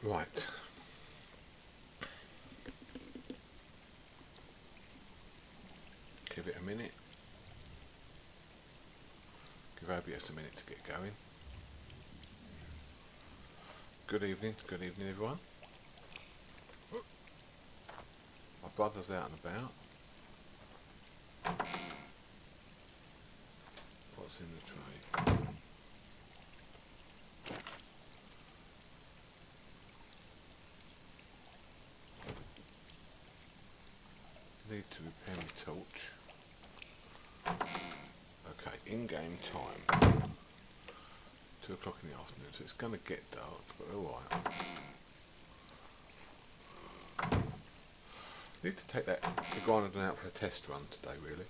Right. Give it a minute. Give OBS a minute to get going. Good evening everyone. My brother's out and about. What's in the tray? Need to repair my torch. Okay, in-game time. 2 o'clock in the afternoon, so it's going to get dark, but alright. Need to take that iguanodon out for a test run today, really,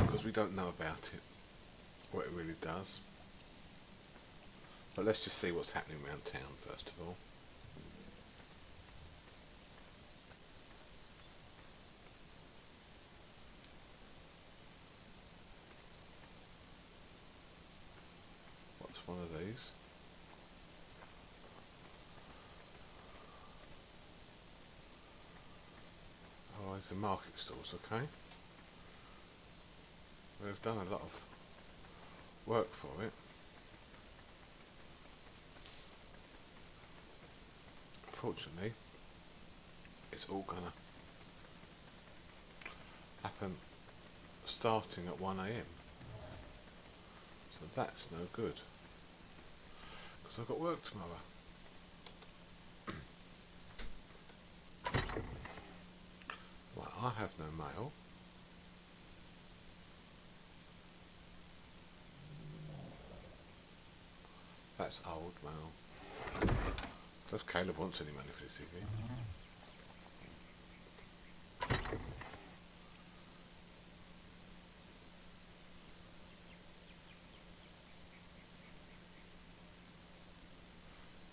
because we don't know about it, what it really does. But let's just see what's happening around town first of all. What's one of these? Oh, it's the market stalls, okay. We've done a lot of work for it. Fortunately, it's all gonna happen starting at 1 AM. So that's no good, because I've got work tomorrow. Right, I have no mail. That's old mail. Does Caleb wants any money for this evening?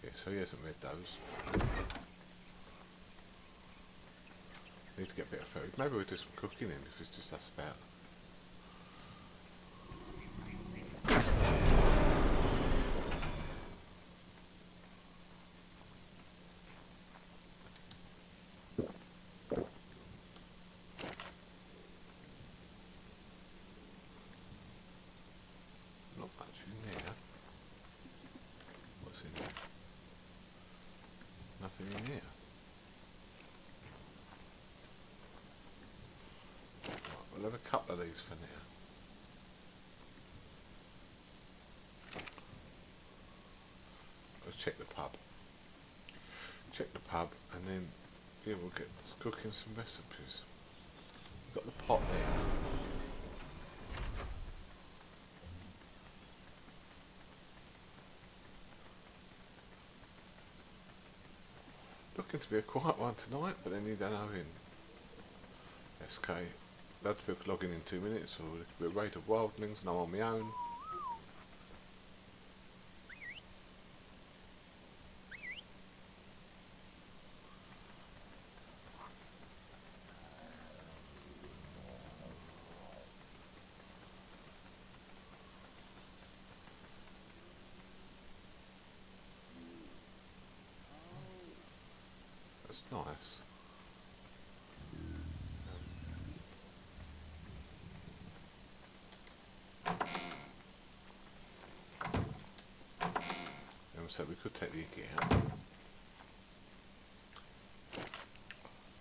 Yeah, so he hasn't read those. Need to get a bit of food. Maybe we'll do some cooking then, if it's just us about. Not much in there. What's in there? Nothing in here. Right, we'll have a couple of these for now. Let's check the pub. Check the pub, and then yeah, we'll get cooking some recipes. We've got the pot there. Looking to be a quiet one tonight, but then you don't know in SK. Loads of people logging in 2 minutes, or a little bit of Raid of Wildlings, and I'm on my own. That's nice. So we could take the Iggy out.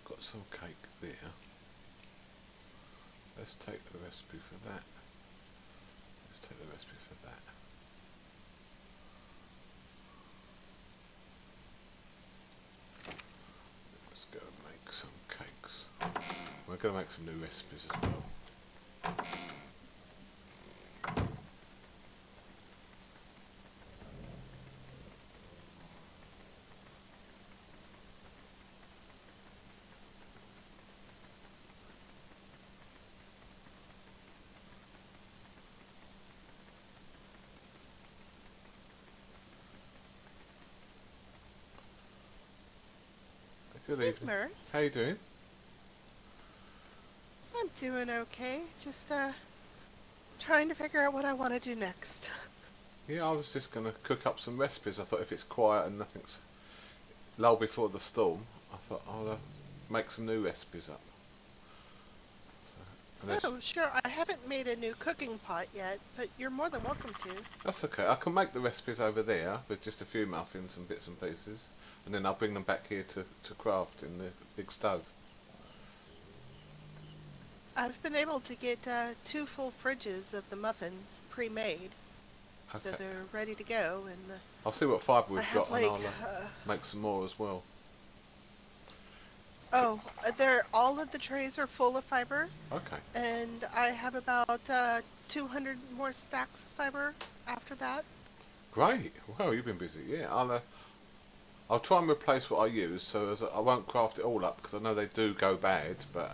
Got some cake there. Let's take the recipe for that. Let's take the recipe for that. Let's go and make some cakes. We're going to make some new recipes as well. Good evening. Mirth. How you doing? I'm doing okay. Just trying to figure out what I want to do next. Yeah, I was just going to cook up some recipes. I thought if it's quiet and nothing's lull before the storm, I thought I'll make some new recipes up. Oh, sure. I haven't made a new cooking pot yet, but you're more than welcome to. That's okay. I can make the recipes over there with just a few muffins and bits and pieces, and then I'll bring them back here to craft in the big stove. I've been able to get 2 full fridges of the muffins pre-made, so Okay. they're ready to go. And I'll see what fibre I we've have got, like, and I'll make some more as well. they're all of the trays are full of fiber, Okay. and I have about 200 more stacks of fiber after that. Great. Well, you've been busy. Yeah, I'll try and replace what I use, so as I won't craft it all up because I know they do go bad, but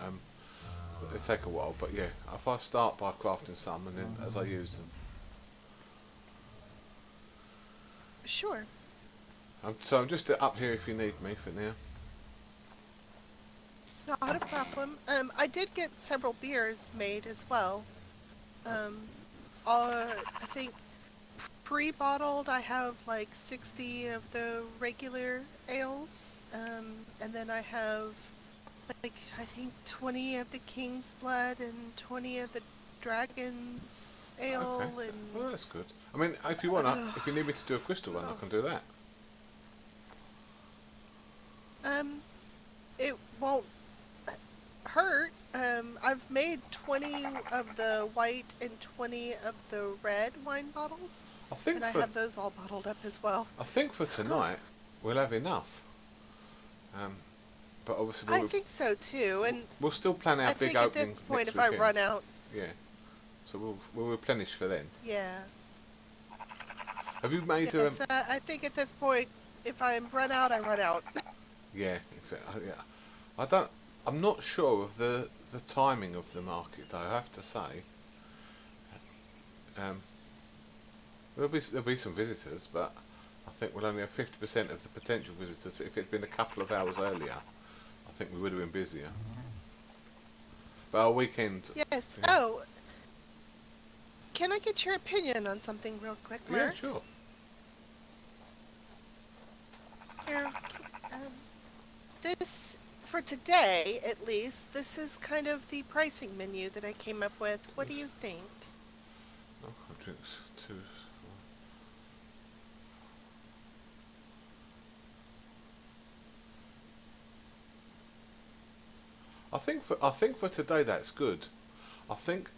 they take a while. But yeah, if I start by crafting some and then as I use them. Sure. So I'm just up here if you need me for now. Not a problem. I did get several beers made as well. I think pre-bottled I have like 60 of the regular ales, and then I have like I think 20 of the King's Blood and 20 of the Dragon's Ale, Okay. and Well, that's good. I mean, if you if you need me to do a crystal one, I can do that. it won't hurt. I've made 20 of the white and 20 of the red wine bottles, I think and I have those all bottled up as well. I think for tonight we'll have enough. But obviously I think so too, and we'll still plan our I big think at opening this point, next if I weekend. run out, Yeah. So we'll replenish for then. yeah. Have you made Yes, I think at this point, if I run out, I run out. Yeah, exactly. Yeah. I'm not sure of the timing of the market, though, I have to say. There'll be some visitors, but I think we'll only have 50% of the potential visitors. If it'd been a couple of hours earlier, I think we would have been busier. But our weekend. Yes. Yeah. Oh, can I get your opinion on something real quick, Yeah, Mirth? sure. Here, this, for today at least, this is kind of the pricing menu that I came up with. What do you think? Oh, I drink 2. I think for today that's good. I think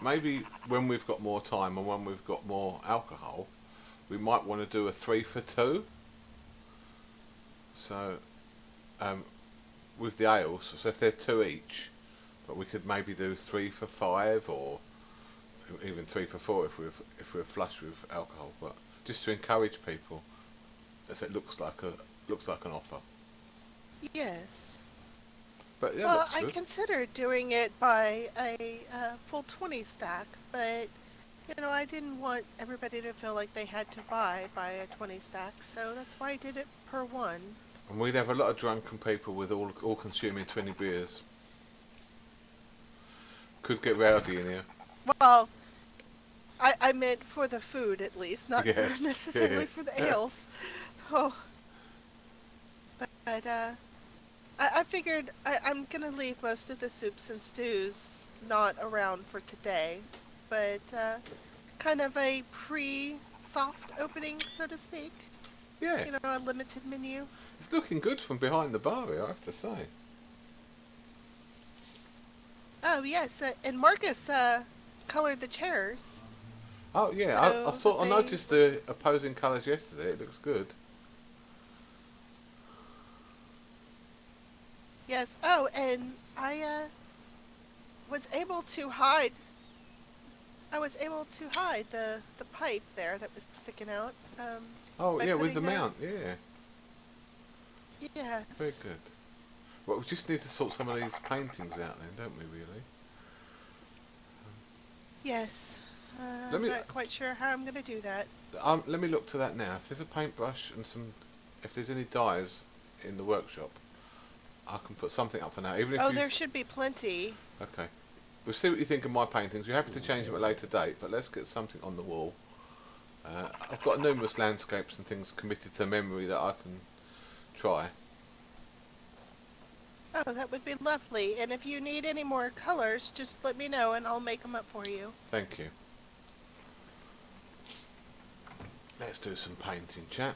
maybe when we've got more time and when we've got more alcohol, we might want to do a 3 for 2. So, with the ales, so if they're 2 each, but we could maybe do 3 for 5 or even 3 for 4 if we're flush with alcohol. But just to encourage people, as it looks like an offer. Yes. But yeah, Well, that's I good. considered doing it by a full 20 stack, but I didn't want everybody to feel like they had to buy a 20 stack, so that's why I did it per one. And we'd have a lot of drunken people with all consuming 20 beers. Could get rowdy in here. Well, I meant for the food at least, not Yeah. necessarily for the ales. Oh, but I figured I'm gonna leave most of the soups and stews not around for today, but kind of a pre-soft opening, so to speak. Yeah, A limited menu. it's looking good from behind the bar here, I have to say. Oh yes, and Marcus colored the chairs. Oh yeah, I noticed the opposing colours yesterday. It looks good. Yes. Oh, and I was able to hide. I was able to hide the pipe there that was sticking out. Oh by yeah, with the putting mount, yeah, Yes. very good. Well, we just need to sort some of these paintings out then, don't we really? Yes. Let I'm me- not quite sure how I'm going to do that. Let me look to that now. If there's a paintbrush and if there's any dyes in the workshop, I can put something up for now. Even if Oh, you, there should be plenty. okay. We'll see what you think of my paintings. We're happy to change them at a later date, but let's get something on the wall. I've got numerous landscapes and things committed to memory that I can try. Oh, that would be lovely. And if you need any more colors, just let me know and I'll make them up for you. Thank you. Let's do some painting, chat.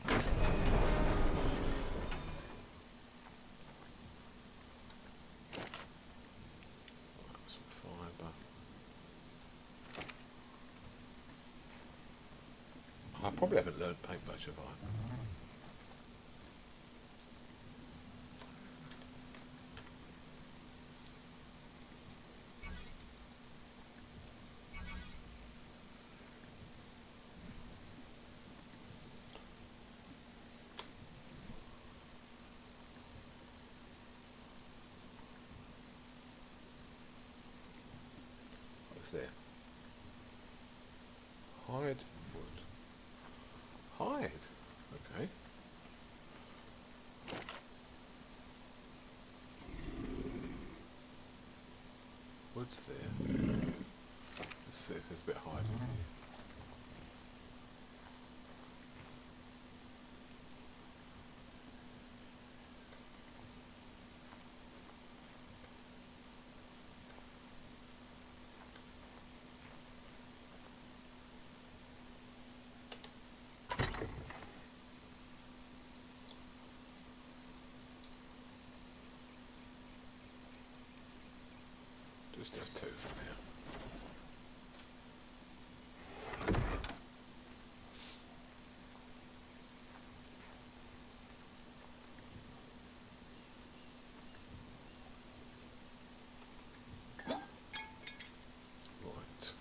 Some fibre. I probably haven't learned paint much, have I? What's there? Hide wood. Hide? Okay. Wood's there. Let's see if there's a bit of hiding here. Just have two for now. Right.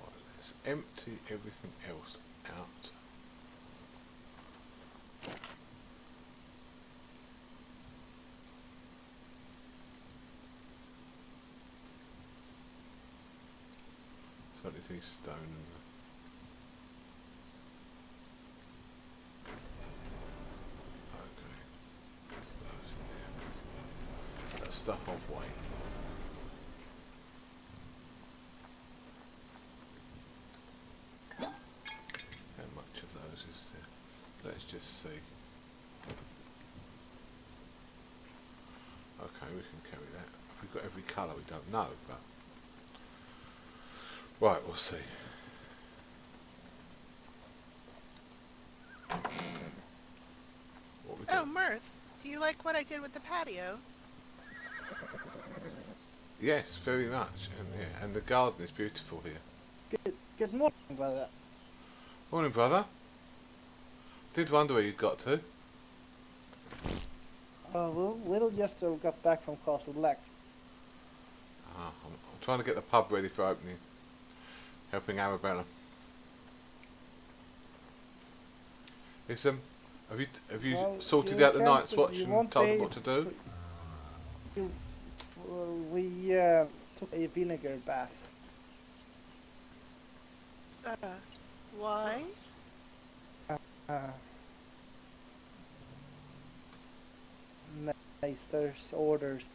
Right, let's empty everything else out. So anything stone and okay. Those in there. That stuff off weight. How much of those is there? Let's just see. Okay, we can carry that. If we've got every colour, we don't know, but right, we'll see. What we Oh, got? Mirth, do you like what I did with the patio? Yes, very much, and yeah, and the garden is beautiful here. Good morning, brother. Morning, brother. Did wonder where you'd got to. Well, little Jester got back from Castle Black. I'm trying to get the pub ready for opening. Helping Arabella. Is have you Well, sorted you out the can't- night's watch you and won't told be them what to do? We took a vinegar bath. Why? Uh, Maester's orders.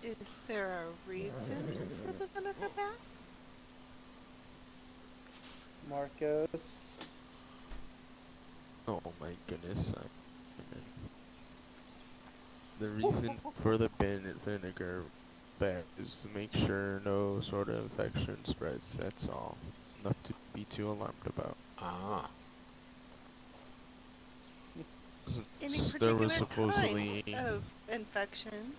Is there a reason for the vinegar bath? Marcus. Oh my goodness. The reason for the vinegar bath is to make sure no sort of infection spreads, that's all. Nothing to be too alarmed about. Ah, Any There was particular supposedly kind of infection?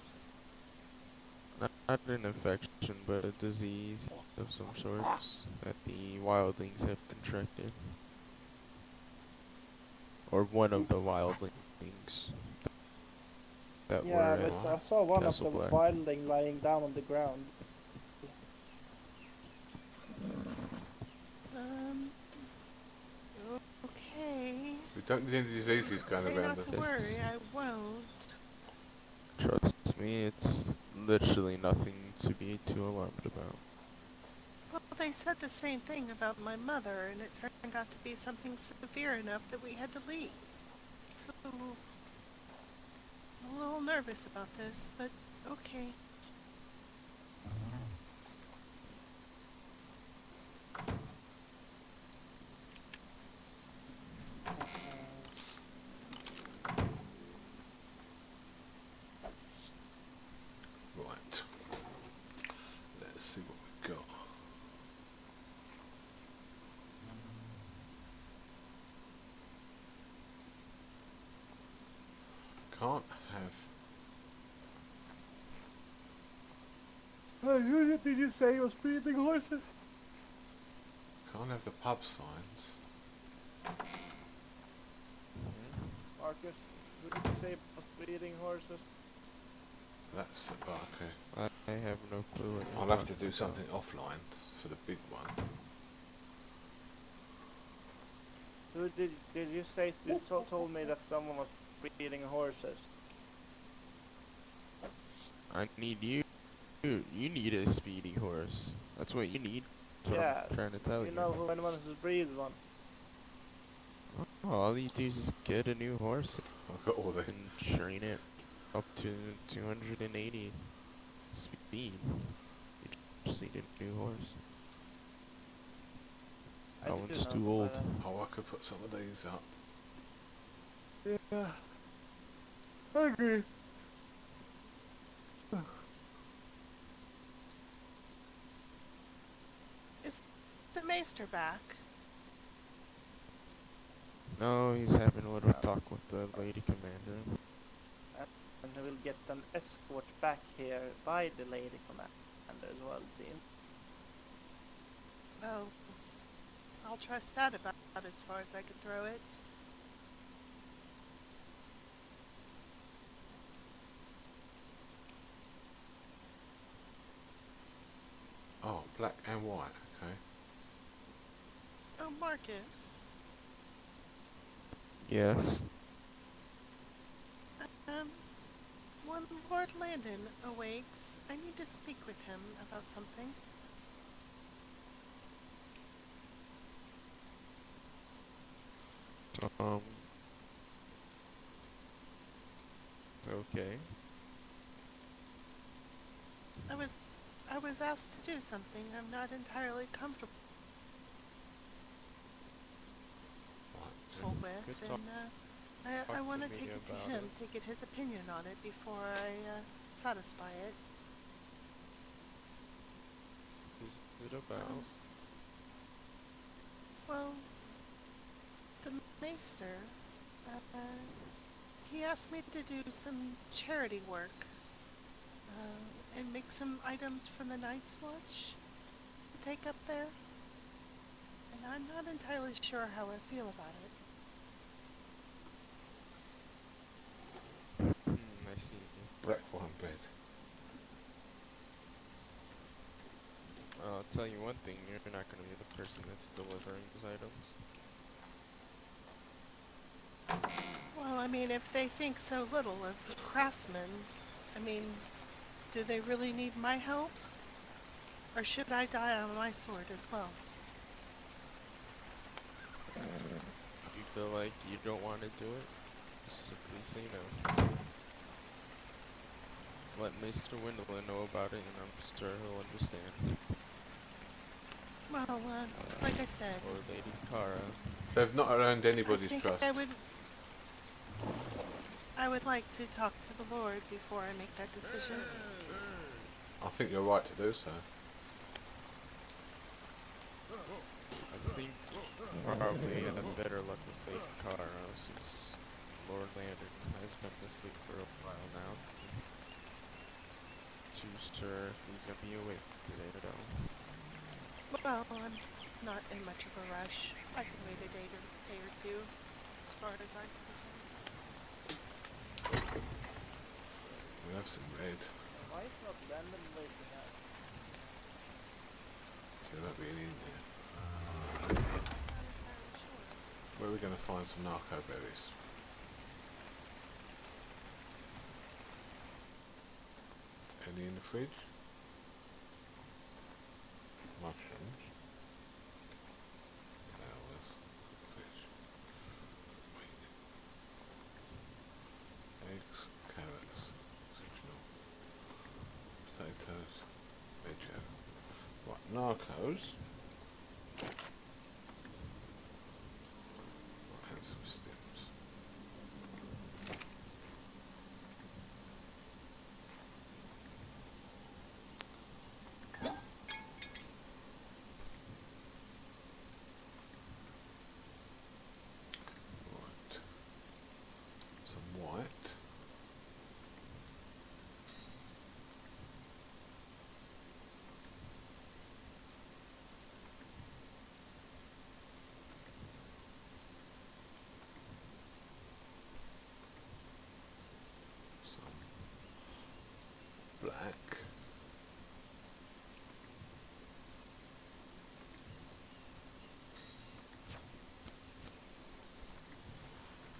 not an infection, but a disease of some sorts that the wildlings have contracted. Or one of the wildlings that Yeah, were but I at saw one Castle of the Black. wildling lying down on the ground. Um, okay. we don't need any diseases going Say around not to the... worry, I won't. Trust me, it's literally nothing to be too alarmed about. Well, they said the same thing about my mother, and it turned out to be something severe enough that we had to leave. So, I'm a little nervous about this, but okay. Right. Let's see what we've got. Can't have. Oh, who did you say was breeding horses? Can't have the pub signs. Marcus, who did you say was breeding horses? That's okay. I have no clue what you're I'll have to talking do about. something offline for the big one. Who did you say you told me that someone was breeding horses? I need you. You need a speedy horse. That's what you need. That's what Yeah, I'm trying to tell you. you know who anyone who breeds one. Oh, all you do is just get a new horse I've got all the. and train it up to 280 speed. You just need a new horse. I That do one's know too about old. that. Oh, I could put some of these up. Yeah, I agree. Is the maester back? No, he's having a little talk with the lady commander. And he will get an escort back here by the lady commander as well, it seems. Oh, I'll trust that about as far as I can throw it. Oh, black and white. Okay. Oh, Marcus. Yes. Um, when Lord Landon awakes, I need to speak with him about something. Okay. I was asked to do something I'm not entirely comfortable Right. with, Good and I talk want to to me take it to about him it. to get his opinion on it before I satisfy it. Is it about? Well, the maester, he asked me to do some charity work and make some items for the Night's Watch to take up there. And I'm not entirely sure how I feel about it. I see. Black one bed. I'll tell you one thing, you're not going to be the person that's delivering these items. Well, I mean, if they think so little of craftsmen, I mean, do they really need my help? Or should I die on my sword as well? If you feel like you don't want to do it, simply say no. Let Mr. Windlin know about it, and I'm sure he'll understand. Well, like I said, Or Lady Kara. They've not earned anybody's I think trust. I would like to talk to the Lord before I make that decision. I think you're right to do so. I think probably had better luck with Lady Kara since Lord Landon has been asleep for a while now. Too sure if he's gonna be awake today at all. Well, I'm not in much of a rush. I can wait a day or two, as far as I'm concerned. We have some red. Why is not Landon waking up? There won't be any in there. I'm not entirely sure. Where are we going to find some narco berries? Any in the fridge? Mushrooms. Flowers. Fish. Wheat. Eggs. Carrots. Close. And some stems. Right. Some white. Some black.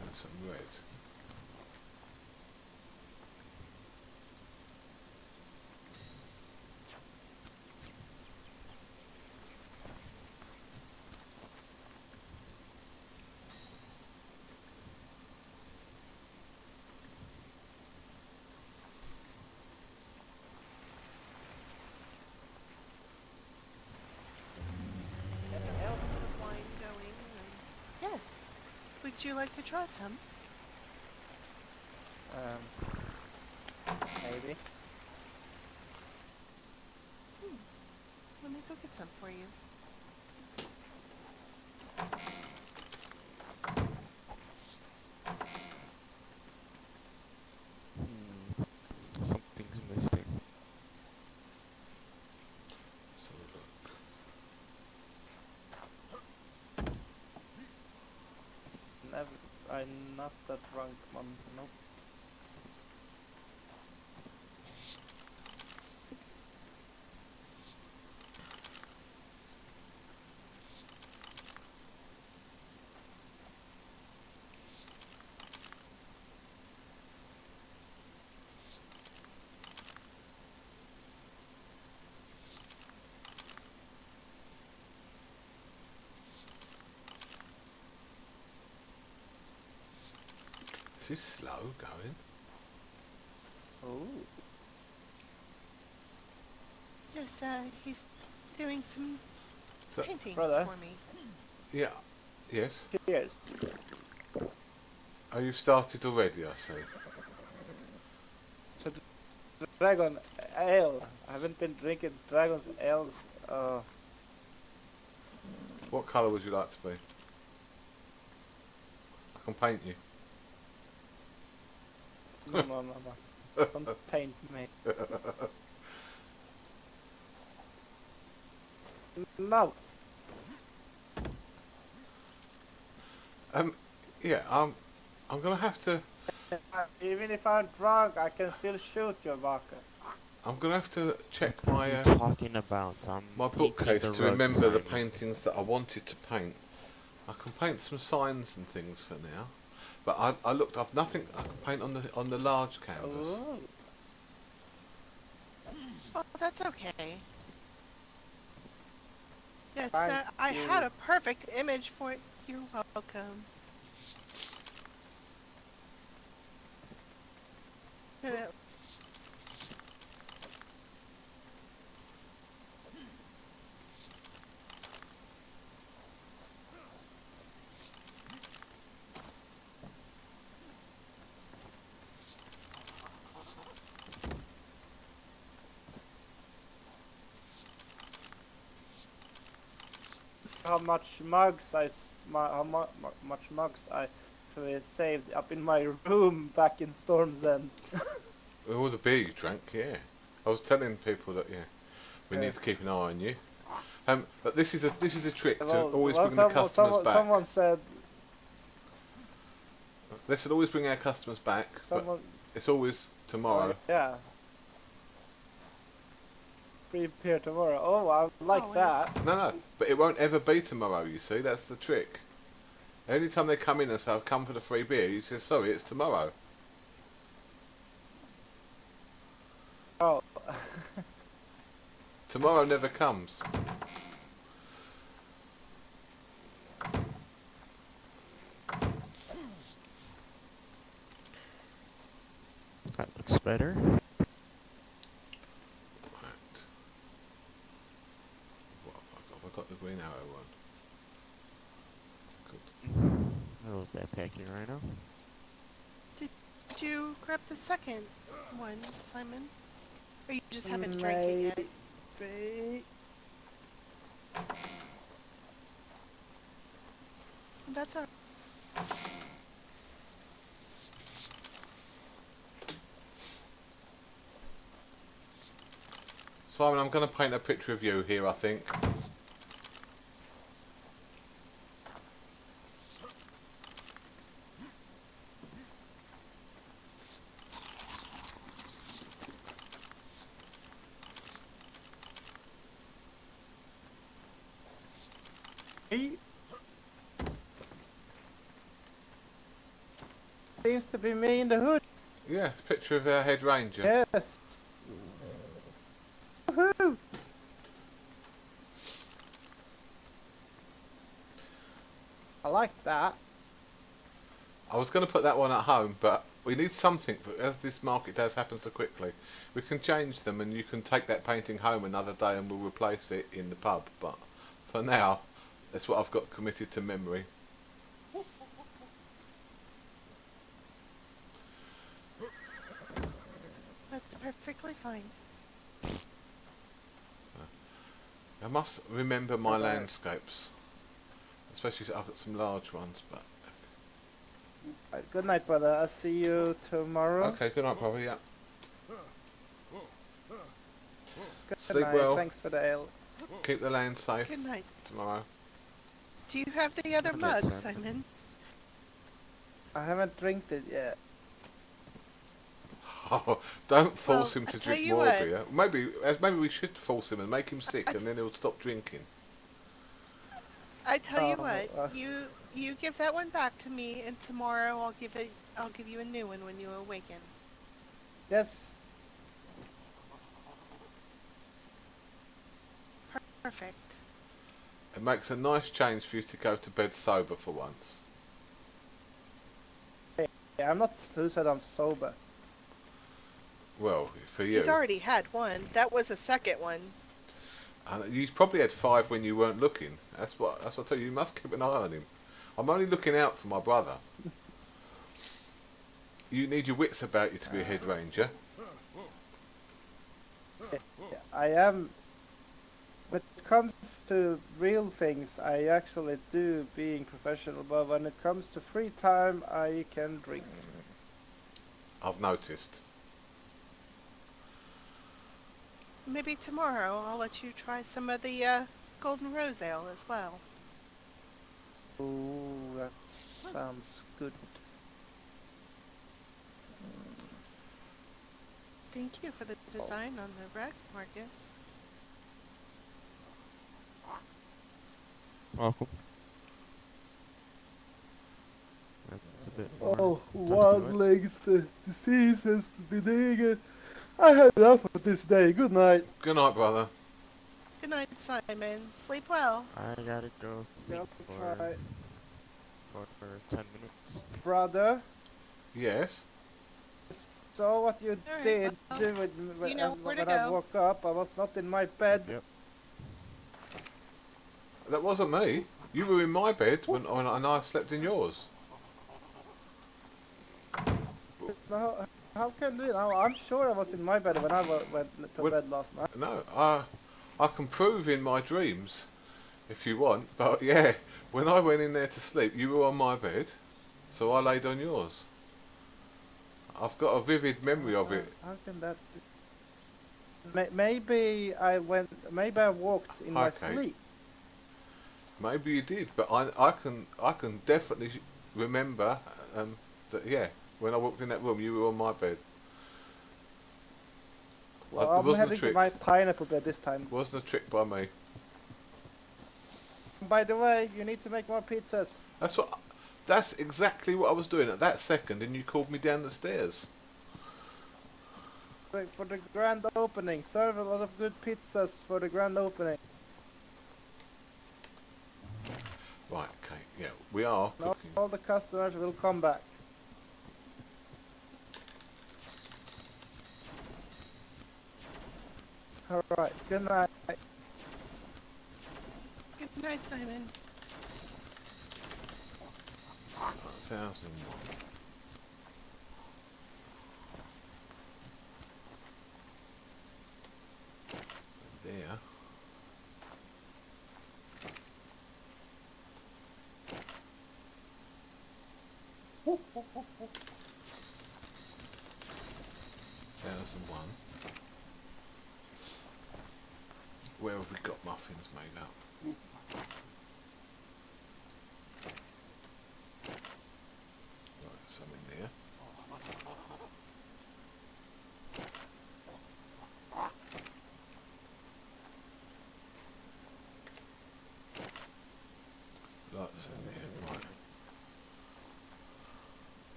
And some red. Wine going. Yes. Would you like to try some? Maybe. Let me go get some for you. Something's missing. Let's have a look. Never. I'm not that drunk, man. Nope. This is slow going. Oh. Yes, he's doing some So, painting Brother. for me. yeah. Yes. Cheers. Oh, you've started already, I see. Dragon ale. I haven't been drinking dragon's ales. What colour would you like to be? I can paint you. No. Don't paint me. No. Yeah, I'm gonna have to. Even if I'm drunk, I can still shoot you, Baka. I'm gonna have to check What my are you talking about? I'm my painting bookcase the to rug, remember the Simon. paintings that I wanted to paint. I can paint some signs and things for now, but I looked. I've nothing I can paint on the large canvas. Oh. Oh, that's okay. Yes, Thank I you. had a perfect image for it. You're welcome. Uh, How much mugs much mugs I actually saved up in my room back in Storm's End. All the beer you drank, yeah. I was telling people that we Yeah. need to keep an eye on you. But this is a trick to Well, always well, bring the customers back. someone said This should always bring our customers back, someone. but it's always tomorrow. Yeah. Free beer tomorrow. Oh, I like Always. that. No, but it won't ever be tomorrow, you see, that's the trick. Every time they come in and say, I've come for the free beer, you say, sorry, it's tomorrow. Oh. Tomorrow never comes. That looks better. Right. What packing right now. Did you grab the second one, Simon? Or you just haven't drank it yet? Maybe. That's all. Simon, I'm going to paint a picture of you here, I think. Seems to be me in the hood. Yeah, picture of our head ranger. Yes. Woohoo! I like that. I was going to put that one at home, but we need something, as this market does happen so quickly. We can change them and you can take that painting home another day and we'll replace it in the pub. But for now, that's what I've got committed to memory. That's perfectly fine. I must remember my Okay. landscapes. Especially, I've got some large ones, but... Good night, brother. I'll see you tomorrow. Okay, good night, brother, yeah. Good Sleep night. well. Thanks for the ale. Keep the land safe Good night. tomorrow. Do you have the other Good night, mug, Simon. Simon? I haven't drank it yet. Oh, don't force Well, him I to tell drink you more what. beer. Maybe we should force him and make him sick, and then he'll stop drinking. I tell you Oh, what, you give that one back to me, and tomorrow I'll give you a new one when you awaken. Yes. Perfect. It makes a nice change for you to go to bed sober for once. Yeah, I'm not who said I'm sober. Well, for you. He's already had one. That was a second one. And you probably had 5 when you weren't looking. That's what I tell you. You must keep an eye on him. I'm only looking out for my brother. You need your wits about you to be a head ranger. Yeah, I am. When it comes to real things, I actually do being professional, but when it comes to free time, I can drink. I've noticed. Maybe tomorrow I'll let you try some of the Golden Rose Ale as well. Ooh, that sounds good. Thank you for the design on the Rex, Marcus. Welcome. That's a bit more Oh, touch to one it. legs disease has been eager. I had enough of this day. Good night. Good night, brother. Good night, Simon. Sleep well. I gotta go sleep Yep, for right. 10 minutes. Brother, Yes. so what you Alright, did well, when, you know where to when I go. woke up, I was not in my bed. Yep. That wasn't me. You were in my bed when and I slept in yours. No, how can you know? I'm sure I was in my bed when I went to Well, bed last night. No, I can prove in my dreams, if you want. But yeah, when I went in there to sleep, you were on my bed, so I laid on yours. I've got a vivid memory of it. How can that be? Maybe I went. Maybe I walked in my Okay. sleep. Maybe you did, but I can definitely remember that. Yeah, when I walked in that room, you were on my bed. Well, it I'm wasn't a heading to trick. my pineapple bed this time. It wasn't a trick by me. By the way, you need to make more pizzas. That's exactly what I was doing at that second, and you called me down the stairs. For the grand opening. Serve a lot of good pizzas for the grand opening. Right, okay, yeah, we are Now cooking. all the customers will come back. Alright, good night. Good night, Simon. 1001. There. Thousand one. Where have we got muffins made up? Right, some in there. Lots in there, right.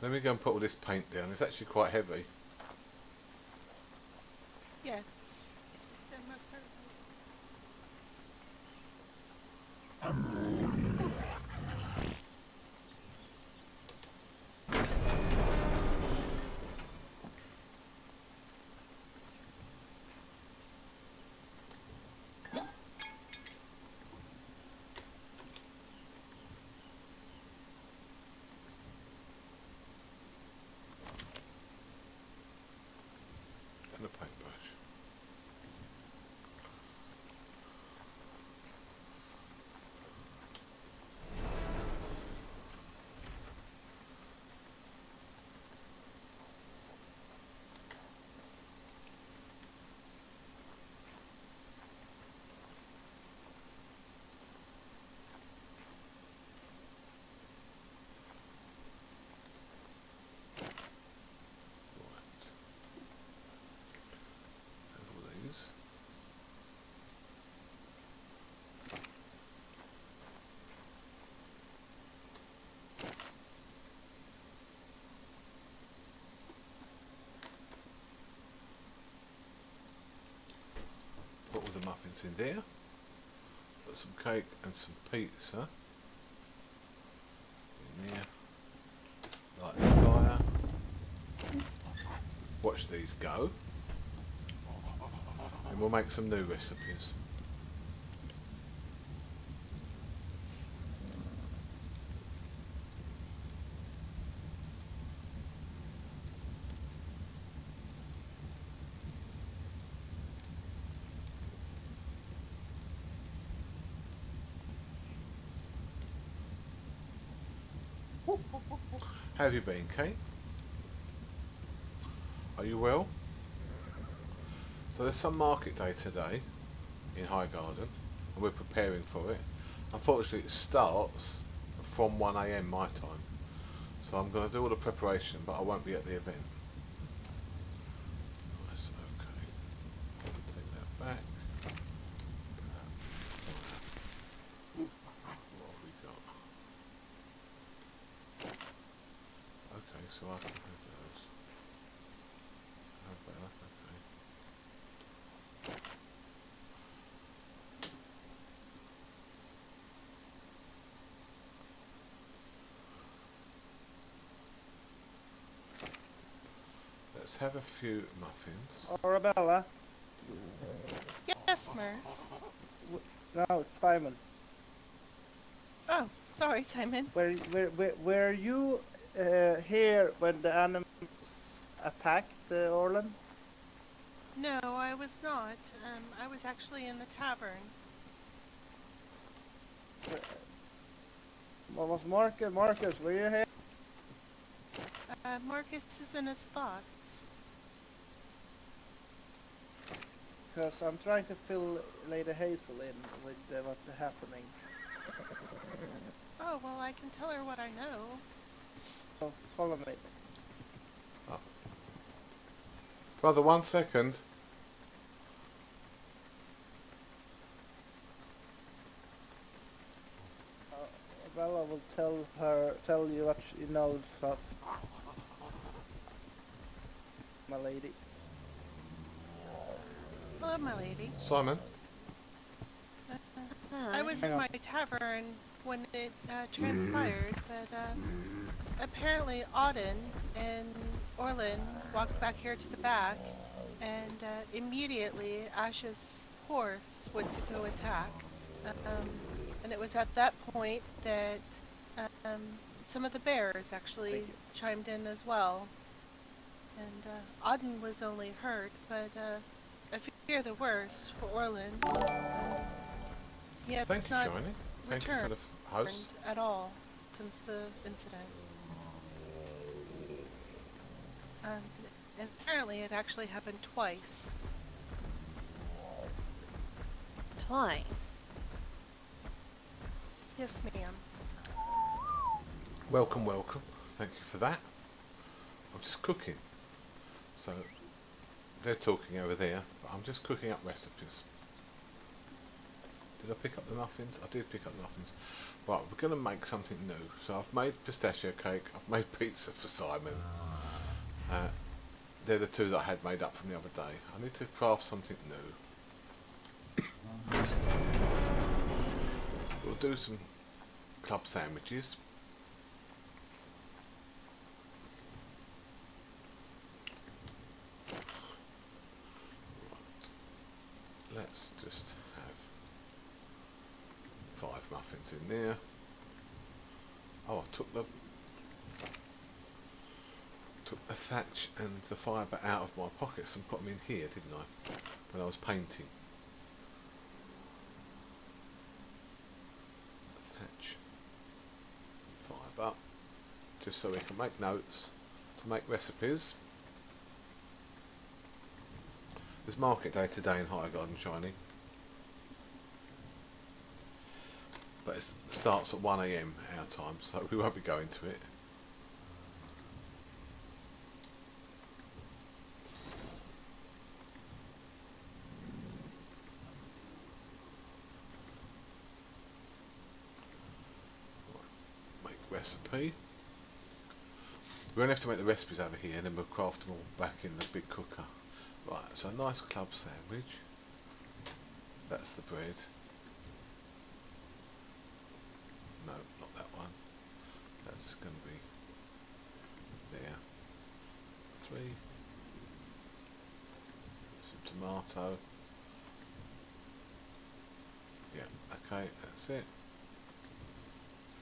Let me go and put all this paint down. It's actually quite heavy. Yes. Yeah, most certainly. And a paintbrush. Right. Have all these. Put all the muffins in there. Put some cake and some pizza in there. Light the fire. Watch these go. And we'll make some new recipes. How have you been, Kate? Are you well? So there's some market day today in Highgarden, and we're preparing for it. Unfortunately, it starts from 1 AM my time, so I'm going to do all the preparation, but I won't be at the event. Nice, okay. Take that back. What have we got? Okay, so I can have those. Have that, okay. Let's have a few muffins. Arabella? Yes, Mirth. No, it's Simon. Oh, sorry, Simon. Were you here when the animals attacked the Orland? No, I was not. I was actually in the tavern. What was Marcus? Marcus, were you here? Marcus is in his thoughts. Because I'm trying to fill Lady Hazel in with what's happening. Oh, well, I can tell her what I know. So follow me. Oh. Brother, 1 second. Bella will tell you what she knows of my lady. Hello, my lady. Simon? I was Hang in on. my tavern when it transpired that apparently Auden and Orlin walked back here to the back, and immediately Ash's horse went to go attack. And it was at that point that um, some of the bears actually Thank you. chimed in as well. And Auden was only hurt, but I fear the worst for Orland. He has Thank you, not Shiny. Thank you for returned the host. at all since the incident. Um, and apparently it actually happened twice. Twice. Yes, ma'am. Welcome, welcome. Thank you for that. I'm just cooking. So, they're talking over there, but I'm just cooking up recipes. Did I pick up the muffins? I did pick up the muffins. Right, we're going to make something new. So I've made pistachio cake, I've made pizza for Simon. They're the two that I had made up from the other day. I need to craft something new. We'll do some club sandwiches. Let's just have 5 muffins in there. Oh, I took the thatch and the fibre out of my pockets and put them in here, didn't I? When I was painting. Thatch, fibre, just so we can make notes to make recipes. There's market day today in High Garden, Shiny. But it starts at 1 AM our time, so we won't be going to it. Make recipe. We only have to make the recipes over here and then we'll craft them all back in the big cooker. Right, so a nice club sandwich. That's the bread. No, not that one. That's going to be there. 3. Some tomato. Yeah, okay, that's it.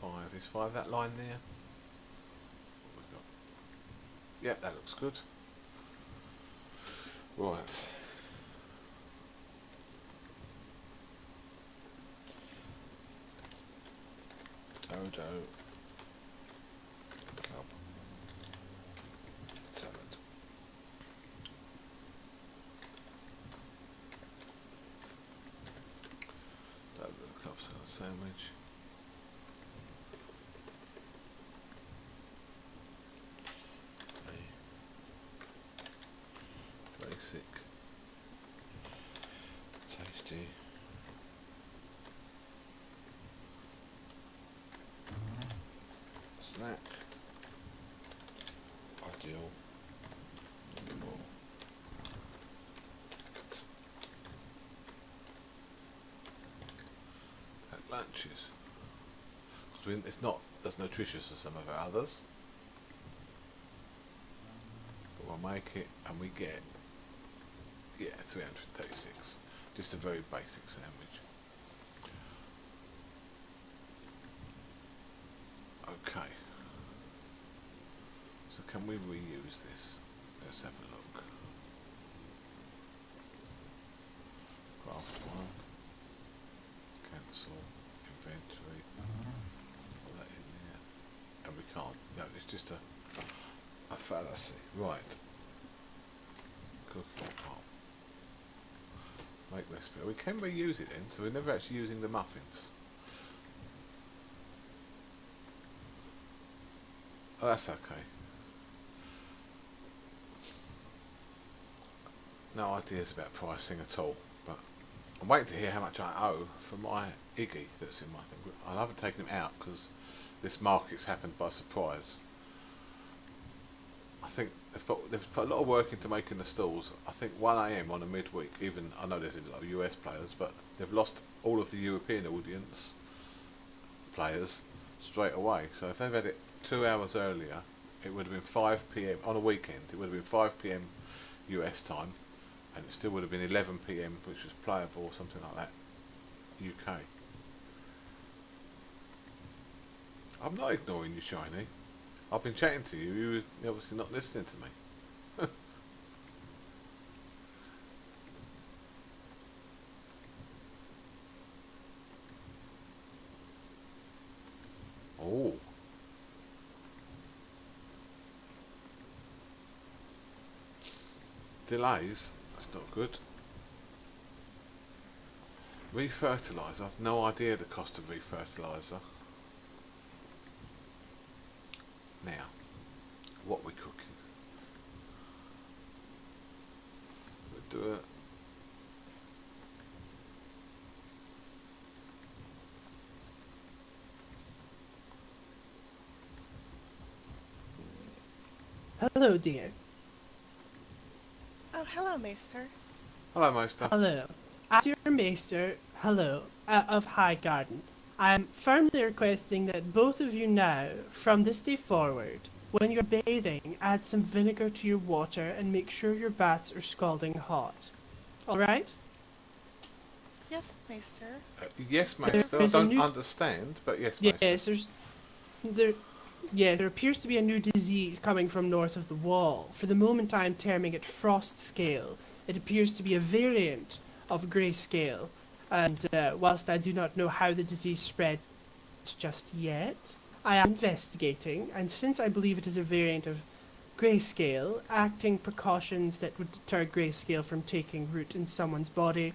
5. Is 5 that line there? What we got? Yep, that looks good. Right. Dodo club salad. Dodo club salad sandwich. Basic, tasty. Snack. Ideal. At lunches. Because it's not as nutritious as some of our others. But we'll make it and we get, yeah, 336. Just a very basic sandwich. Okay. So can we reuse this? Let's have a look. Craft 1. Cancel. Inventory. Put that in there. And we can't. No, it's just a fallacy. Right. Cooking pot. Make recipe. We can reuse it then, so we're never actually using the muffins. Oh, that's okay. No ideas about pricing at all, but I'm waiting to hear how much I owe for my Iggy that's in my thing. I haven't taken him out because this market's happened by surprise. I think they've put a lot of work into making the stalls. I think 1 AM on a midweek, even, I know there's a lot of US players, but they've lost all of the European audience players straight away. So if they've had it 2 hours earlier, it would have been 5 PM on a weekend. It would have been 5 PM US time, and it still would have been 11 PM, which was playable or something like that, UK. I'm not ignoring you, Shiny. I've been chatting to you. You're obviously not listening to me. Oh. Delays? That's not good. Refertiliser? I've no idea the cost of refertiliser. Now, what we cooking? We'll do it. Hello, dear. Oh, hello, Maester. Hello, Maester. Hello. As your maester, hello, of High Garden, I am firmly requesting that both of you now, from this day forward, when you're bathing, add some vinegar to your water and make sure your baths are scalding hot. Alright? Yes, Maester. Yes, Maester. I There's a don't new- understand, but yes, Maester. There appears to be a new disease coming from north of the wall. For the moment I am terming it frost scale. It appears to be a variant of grayscale, and whilst I do not know how the disease spreads just yet, I am investigating, and since I believe it is a variant of grayscale, acting precautions that would deter grayscale from taking root in someone's body,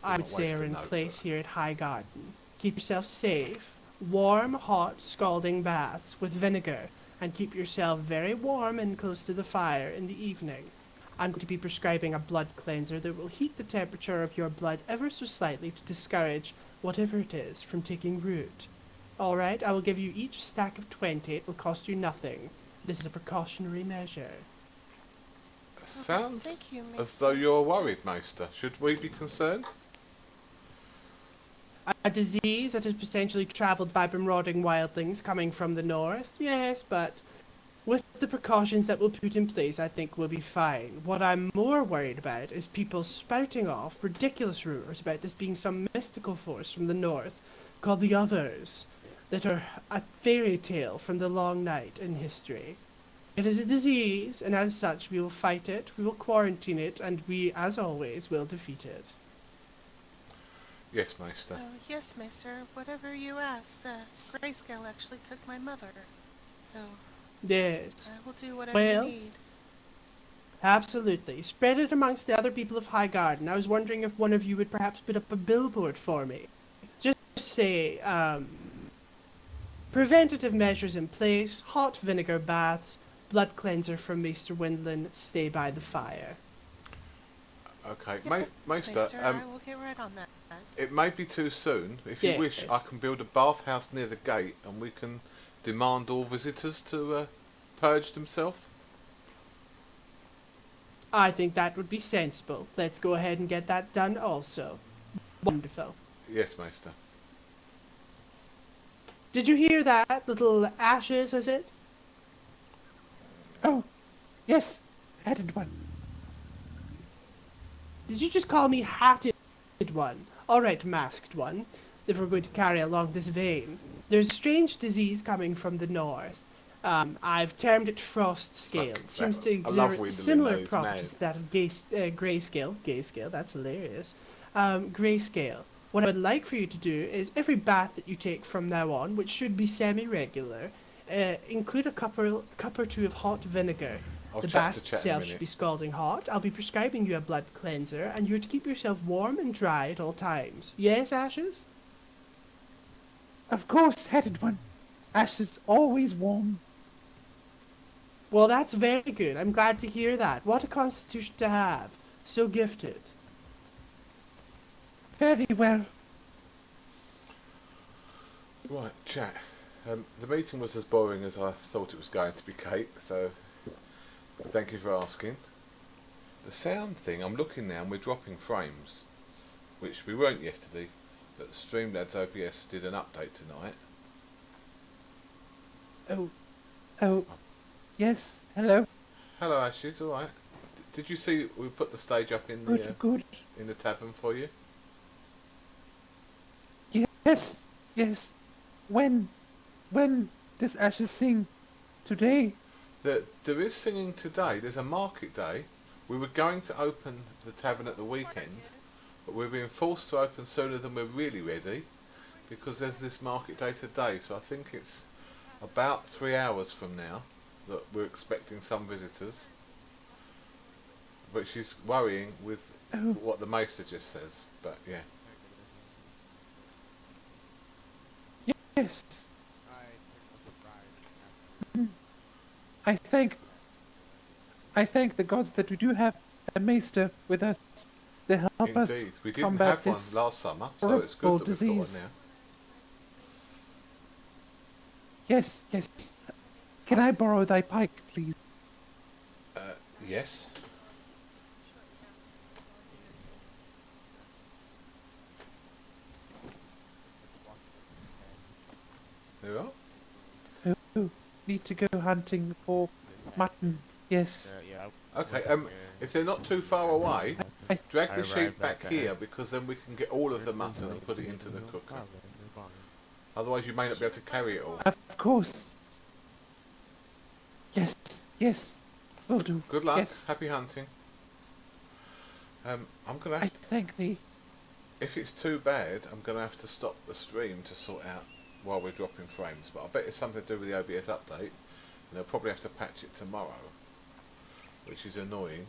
I would not say waste are a in note, place but- here at High Garden. Keep yourself safe. Warm, hot, scalding baths with vinegar, and keep yourself very warm and close to the fire in the evening. I'm going to be prescribing a blood cleanser that will heat the temperature of your blood ever so slightly to discourage whatever it is from taking root. Alright, I will give you each stack of 20. It will cost you nothing. This is a precautionary measure. Sounds Thank you, as though Maester. you're worried, Maester. Should we be concerned? A disease that is potentially travelled by marauding wildlings coming from the north? Yes, but with the precautions that we'll put in place, I think we'll be fine. What I'm more worried about is people spouting off ridiculous rumours about this being some mystical force from the north called the Others, that are a fairy tale from the long night in history. It is a disease, and as such we will fight it, we will quarantine it, and we, as always, will defeat it. Yes, Maester. Oh, yes, Maester. Whatever you asked. Grayscale actually took my mother. So, Yes. I will do whatever Well, you need. absolutely. Spread it amongst the other people of High Garden. I was wondering if one of you would perhaps put up a billboard for me. Just say, preventative measures in place, hot vinegar baths, blood cleanser from Maester Windlin, stay by the fire. Okay, Yes, Maester. I will get right on that. It may be too soon. If you wish, I Yes. can build a bathhouse near the gate, and we can demand all visitors to purge themselves. I think that would be sensible. Let's go ahead and get that done also. Wonderful. Yes, Maester. Did you hear that? Little ashes, is it? Oh, yes, added one. Did you just call me hatted one? Alright, masked one, if we're going to carry along this vein. There's a strange disease coming from the north. I've termed it frost scale. It seems to I love exert Windlin, similar though, he's properties mad. to that of grayscale. Grayscale, that's hilarious. Grayscale. What I would like for you to do is every bath that you take from now on, which should be semi-regular, include a cup or two of hot vinegar. I'll The chat bath to chat in a itself should minute. be scalding hot. I'll be prescribing you a blood cleanser, and you're to keep yourself warm and dry at all times. Yes, Ashes? Of course, headed one. Ashes always warm. Well, that's very good. I'm glad to hear that. What a constitution to have. So gifted. Very well. Right, chat. The meeting was as boring as I thought it was going to be, Kate, so thank you for asking. The sound thing, I'm looking now and we're dropping frames, which we weren't yesterday, but Streamlabs OBS did an update tonight. Oh, yes, hello. Hello Ashes, alright. Did you see we put the stage up in Good, the, good. in the tavern for you? Yes, yes. When does Ashes sing today? There is singing today. There's a market day. We were going to open the tavern at the weekend, but we're being forced to open sooner than we're really ready because there's this market day today. So I think it's about 3 hours from now that we're expecting some visitors. But she's worrying with Oh, what the maester just says. But yeah. yes. I thank I thank the gods that we do have a maester with us to help us Indeed. We didn't combat have one this last summer, so it's good horrible that we've got one disease. now. Yes, yes. Can I borrow thy pike, please? Yes. There you are. Oh, need to go hunting for mutton. Yes. Okay, if they're not too far away, I, drag the sheep back here because then we can get all of the mutton and put it into the cooker. Otherwise you may not be able to carry it all. of course. Yes, yes. Will do. Good luck, Yes. happy hunting. I'm gonna I have to, thank thee. if it's too bad, I'm gonna have to stop the stream to sort out while we're dropping frames. But I bet it's something to do with the OBS update, and they'll probably have to patch it tomorrow, which is annoying.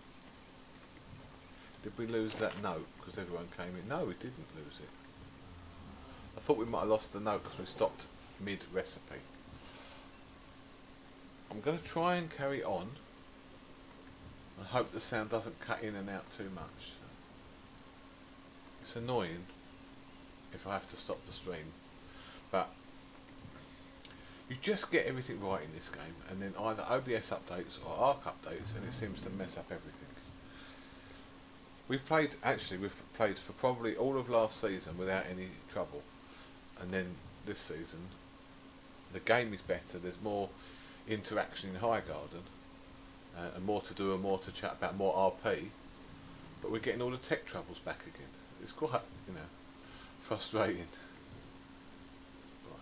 Did we lose that note because everyone came in? No, we didn't lose it. I thought we might have lost the note because we stopped mid-recipe. I'm going to try and carry on and hope the sound doesn't cut in and out too much. It's annoying if I have to stop the stream, but you just get everything right in this game, and then either OBS updates or ARC updates, and it seems to mess up everything. We've played for probably all of last season without any trouble, and then this season the game is better, there's more interaction in High Garden, and more to do and more to chat about, more RP, but we're getting all the tech troubles back again. It's quite, frustrating. Right.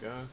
There we go.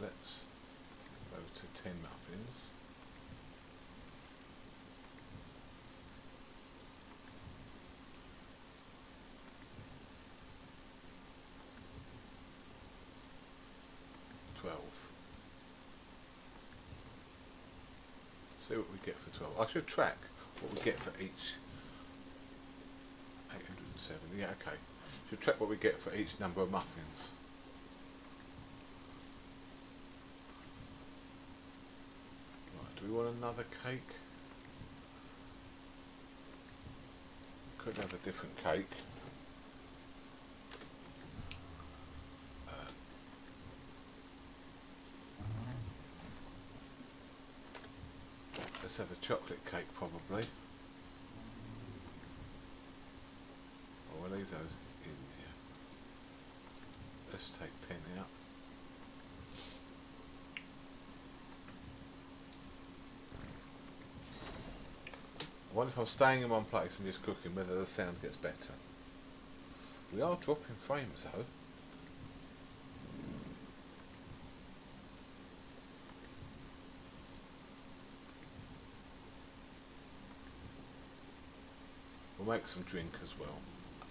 Let's go to 10 muffins. See what we get for 12. I should track what we get for each. 807. Yeah, okay. Should track what we get for each number of muffins. Right, do we want another cake? Could have a different cake. Let's have a chocolate cake probably. Oh, we'll leave those in here. Let's take 10 out. I wonder if I'm staying in one place and just cooking, whether the sound gets better. We are dropping frames though. We'll make some drink as well,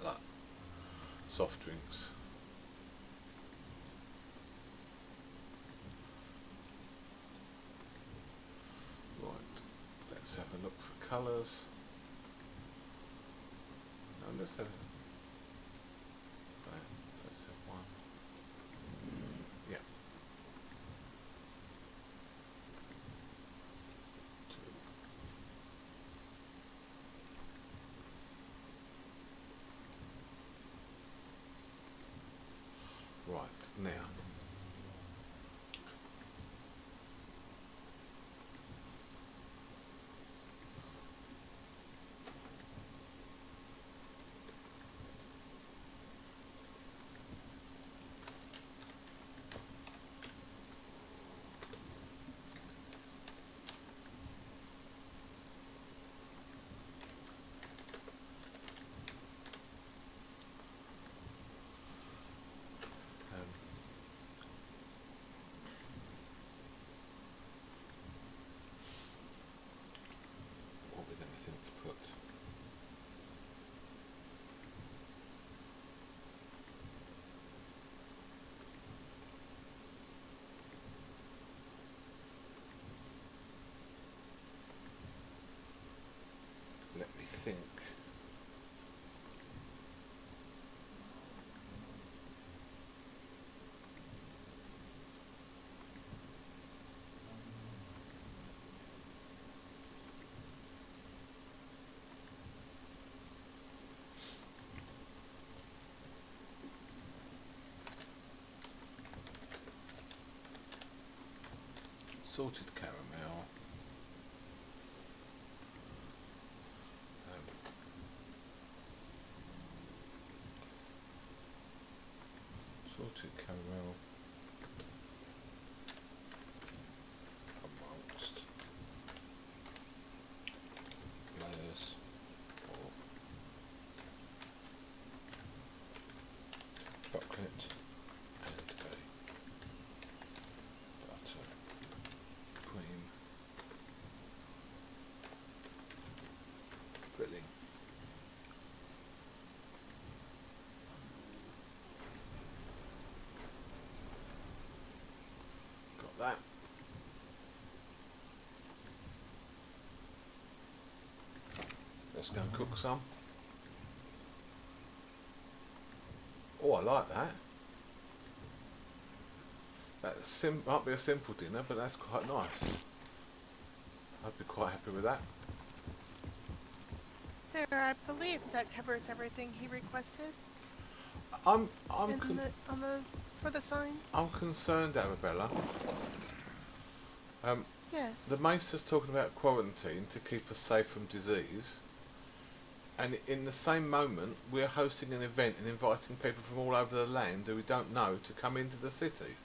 like soft drinks. Right, let's have a look for colours. No, let's have one. Yeah. Right, now. What with anything to put? Let me think. Salted caramel. Salted caramel amongst layers of chocolate and a butter cream filling. Got that. Let's go and cook some. Oh, I like that. That might be a simple dinner, but that's quite nice. I'd be quite happy with that. There, I believe that covers everything he requested I'm for the sign. I'm concerned, Arabella. Yes. The Maester's talking about quarantine to keep us safe from disease, and in the same moment we're hosting an event and inviting people from all over the land who we don't know to come into the city.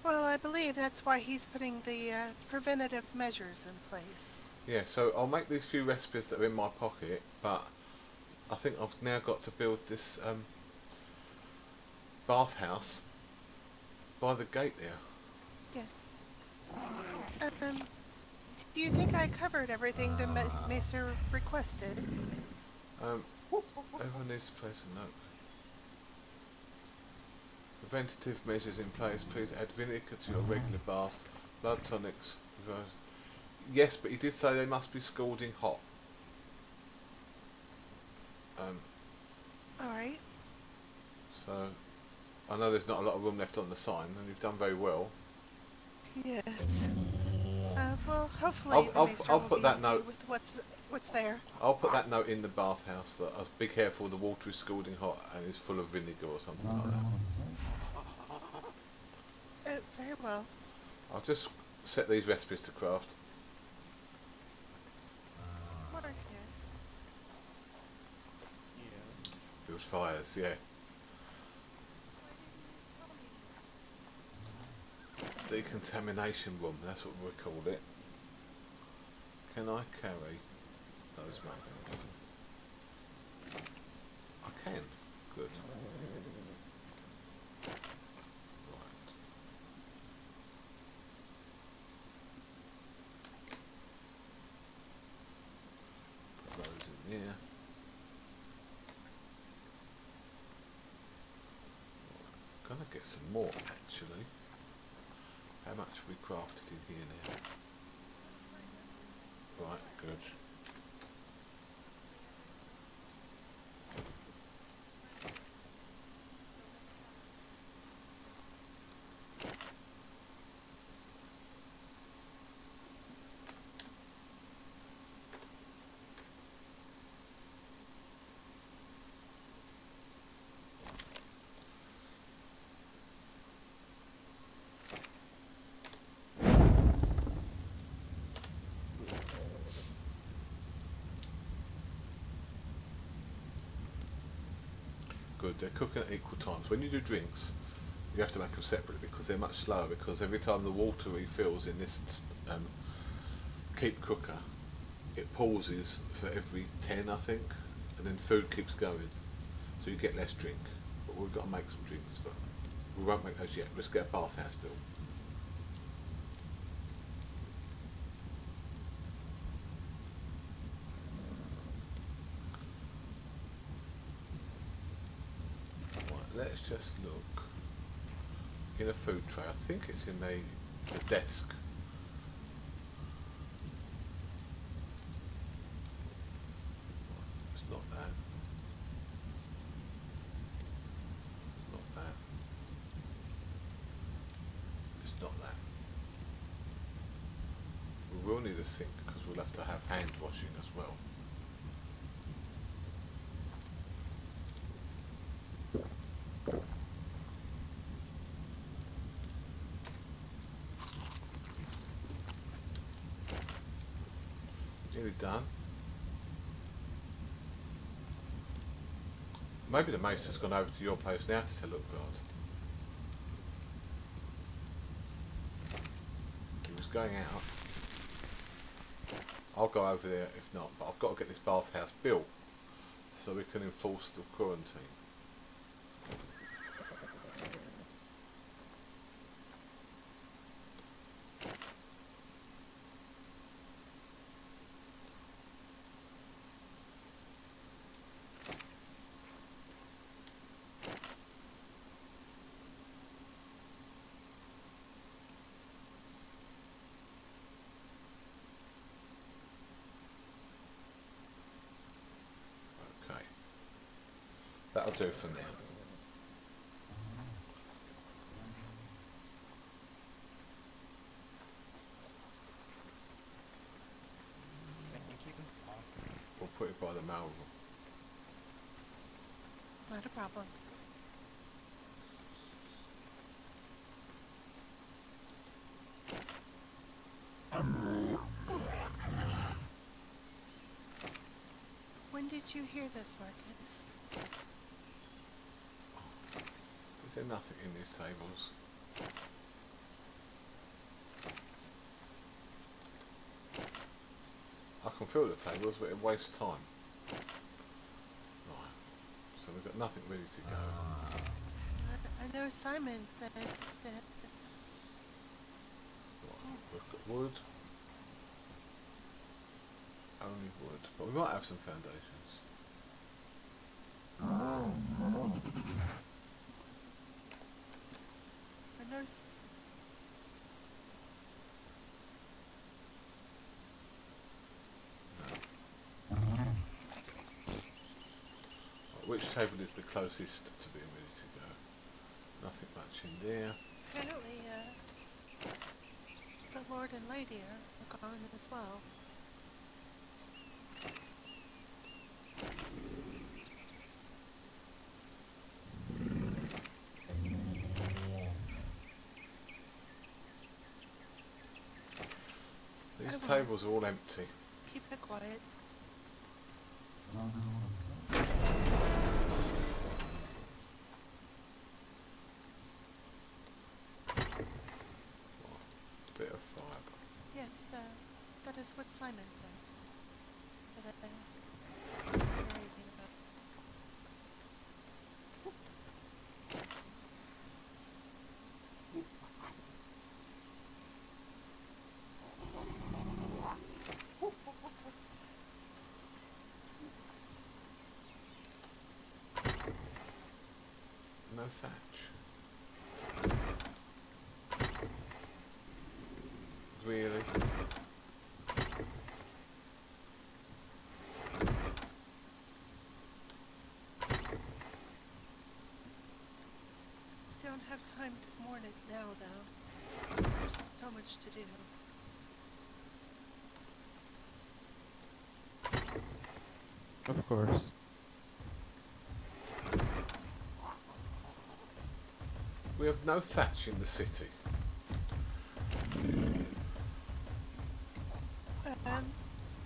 Well, I believe that's why he's putting the preventative measures in place. Yeah, so I'll make these few recipes that are in my pocket, but I think I've now got to build this bathhouse by the gate there. Do you think I covered everything the Maester requested? Everyone needs to place a note. Preventative measures in place. Please add vinegar to your regular baths. Blood tonics. Yes, but he did say they must be scalding hot. Alright. So, I know there's not a lot of room left on the sign, and you've done very well. Yes. Well, hopefully I'll the Maester I'll will put be that happy note. with what's there. I'll put that note in the bathhouse that be careful, the water is scalding hot and is full of vinegar or something like that. Very well. I'll just set these recipes to craft. What are his? Build fires, yeah. Decontamination room, that's what we called it. Can I carry those muffins? I can. Good. Right. Put those in there. Gonna get some more actually. How much have we crafted in here now? Right, good. Good, they're cooking at equal times. When you do drinks, you have to make them separately because they're much slower, because every time the water refills in this keep cooker, it pauses for every 10 I think, and then food keeps going, so you get less drink. But we've got to make some drinks, but we won't make those yet. Let's get a bathhouse built. Let's just look in a food tray. I think it's in the desk. It's not that. Not that. It's not that. We will need a sink because we'll have to have hand washing as well. Nearly done. Maybe the mace has gone over to your place now to tell Lookguard. He was going out. I'll go over there if not, but I've got to get this bathhouse built so we can enforce the quarantine. That'll do for now. We'll put it by the mail room. Not a problem. When did you hear this, Marcus? Is there nothing in these tables? I can fill the tables, but it wastes time. Right, so we've got nothing ready to go. I know Simon said that. Right, we've got wood. Only wood, but we might have some foundations. I know. Right, which table is the closest to being ready to go? Nothing much in there. Apparently, the Lord and Lady are gone as well. These tables are all empty. Keep it quiet. Bit of fibre. Yes, that is what Simon said. thatch. Really? Don't have time to mourn it now, though. There's so much to do. Of course. We have no thatch in the city.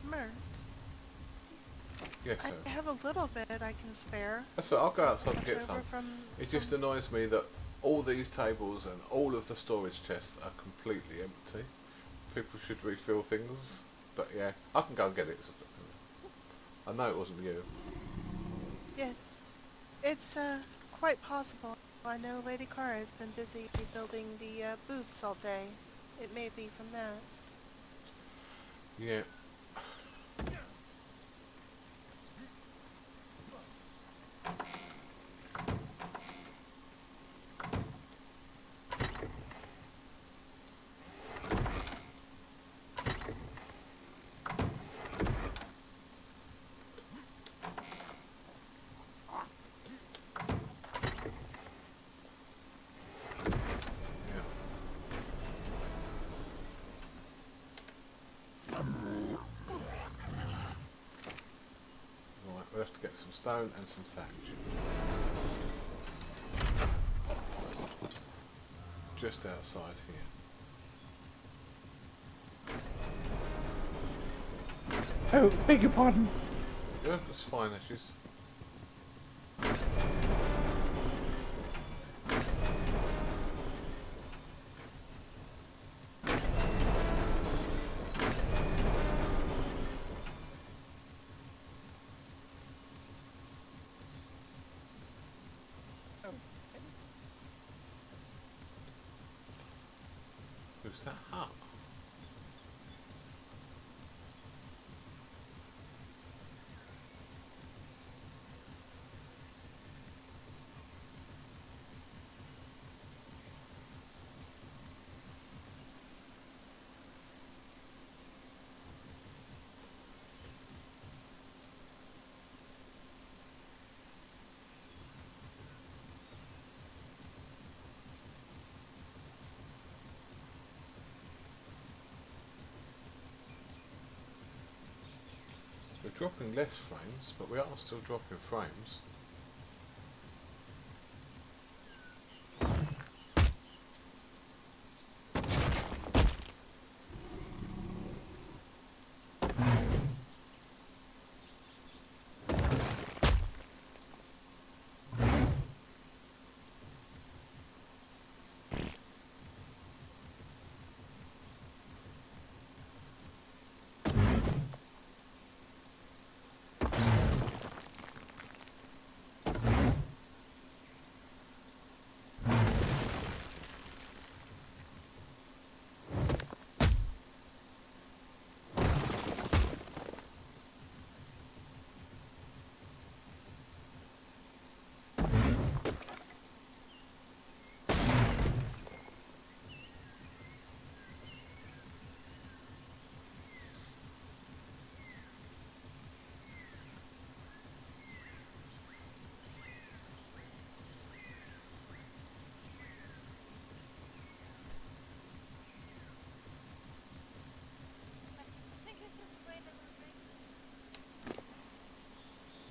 Mirth, Yes, sir. I have a little bit I can spare. That's all right, I'll go outside and get left some. over from. It just annoys me that all these tables and all of the storage chests are completely empty. People should refill things, but yeah, I can go and get it. I know it wasn't you. Yes, it's quite possible. I know Lady Cara has been busy building the booths all day. It may be from that. Yeah. Right, we'll have to get some stone and some thatch. Just outside here. Oh, beg your pardon. Yeah, that's fine, Ashes. Who's that hut? We're dropping less frames, but we are still dropping frames.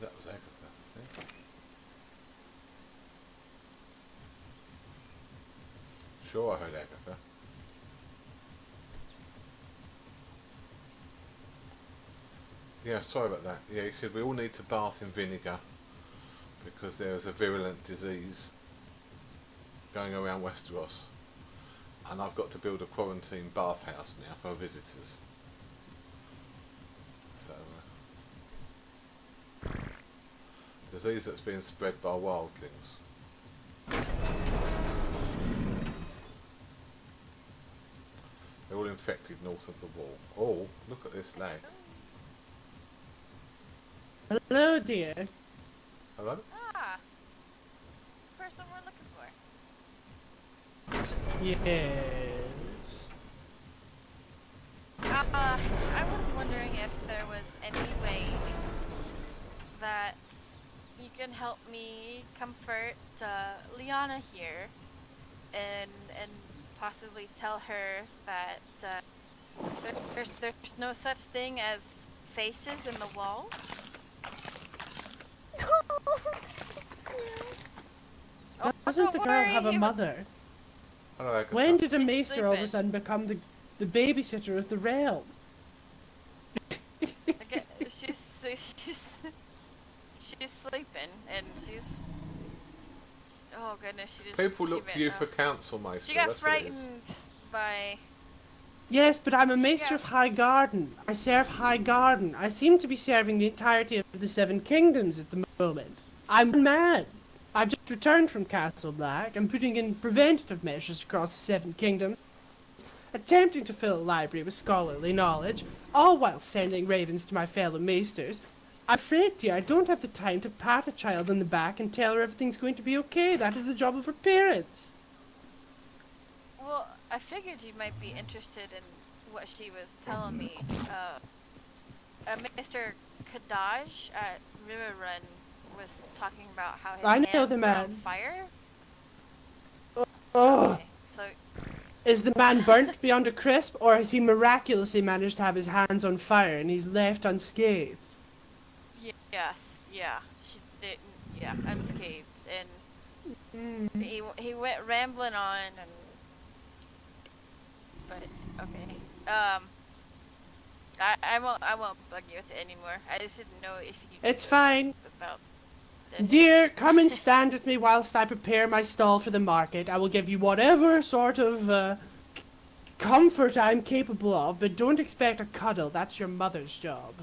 That was Agatha, I think. Sure, I heard Agatha. Yeah, sorry about that. Yeah, he said we all need to bath in vinegar because there is a virulent disease going around Westeros, and I've got to build a quarantine bathhouse now for visitors. So, disease that's being spread by wildlings. They're all infected north of the wall. Oh, look at this lag. Hello, dear. Hello? Ah, person we're looking Yes. I was wondering if there was any way that you can help me comfort Liana here, and possibly tell her that there's no such thing as faces in the walls. Oh, Doesn't the don't girl worry, have a he- mother? Hello, Agatha. When did a She's maester all of a sleeping. sudden become the babysitter of the realm? Okay, she's sleeping, and she's oh goodness, People she look to ran you out. for counsel, Maester. She got That's what it is. frightened by. Yes, but I'm a She maester got- of High Garden. I serve High Garden. I seem to be serving the entirety of the Seven Kingdoms at the moment. I'm one man. I've just returned from Castle Black. I'm putting in preventative measures across the Seven Kingdoms, attempting to fill a library with scholarly knowledge, all while sending ravens to my fellow maesters. I'm afraid, dear, I don't have the time to pat a child on the back and tell her everything's going to be okay. That is the job of her parents. Well, I figured you might be interested in what she was telling me. Mr. Kadaj at River Run was talking about how his I know hands the were on man. fire. Oh, Okay, so is the man burnt beyond a crisp, or has he miraculously managed to have his hands on fire and he's left unscathed? yeah, she did, yeah, unscathed, and he went rambling on, and but okay, I won't bug you with it anymore. I just didn't know if you. It's fine. About this. Dear, come and stand with me whilst I prepare my stall for the market. I will give you whatever sort of comfort I'm capable of, but don't expect a cuddle. That's your mother's job.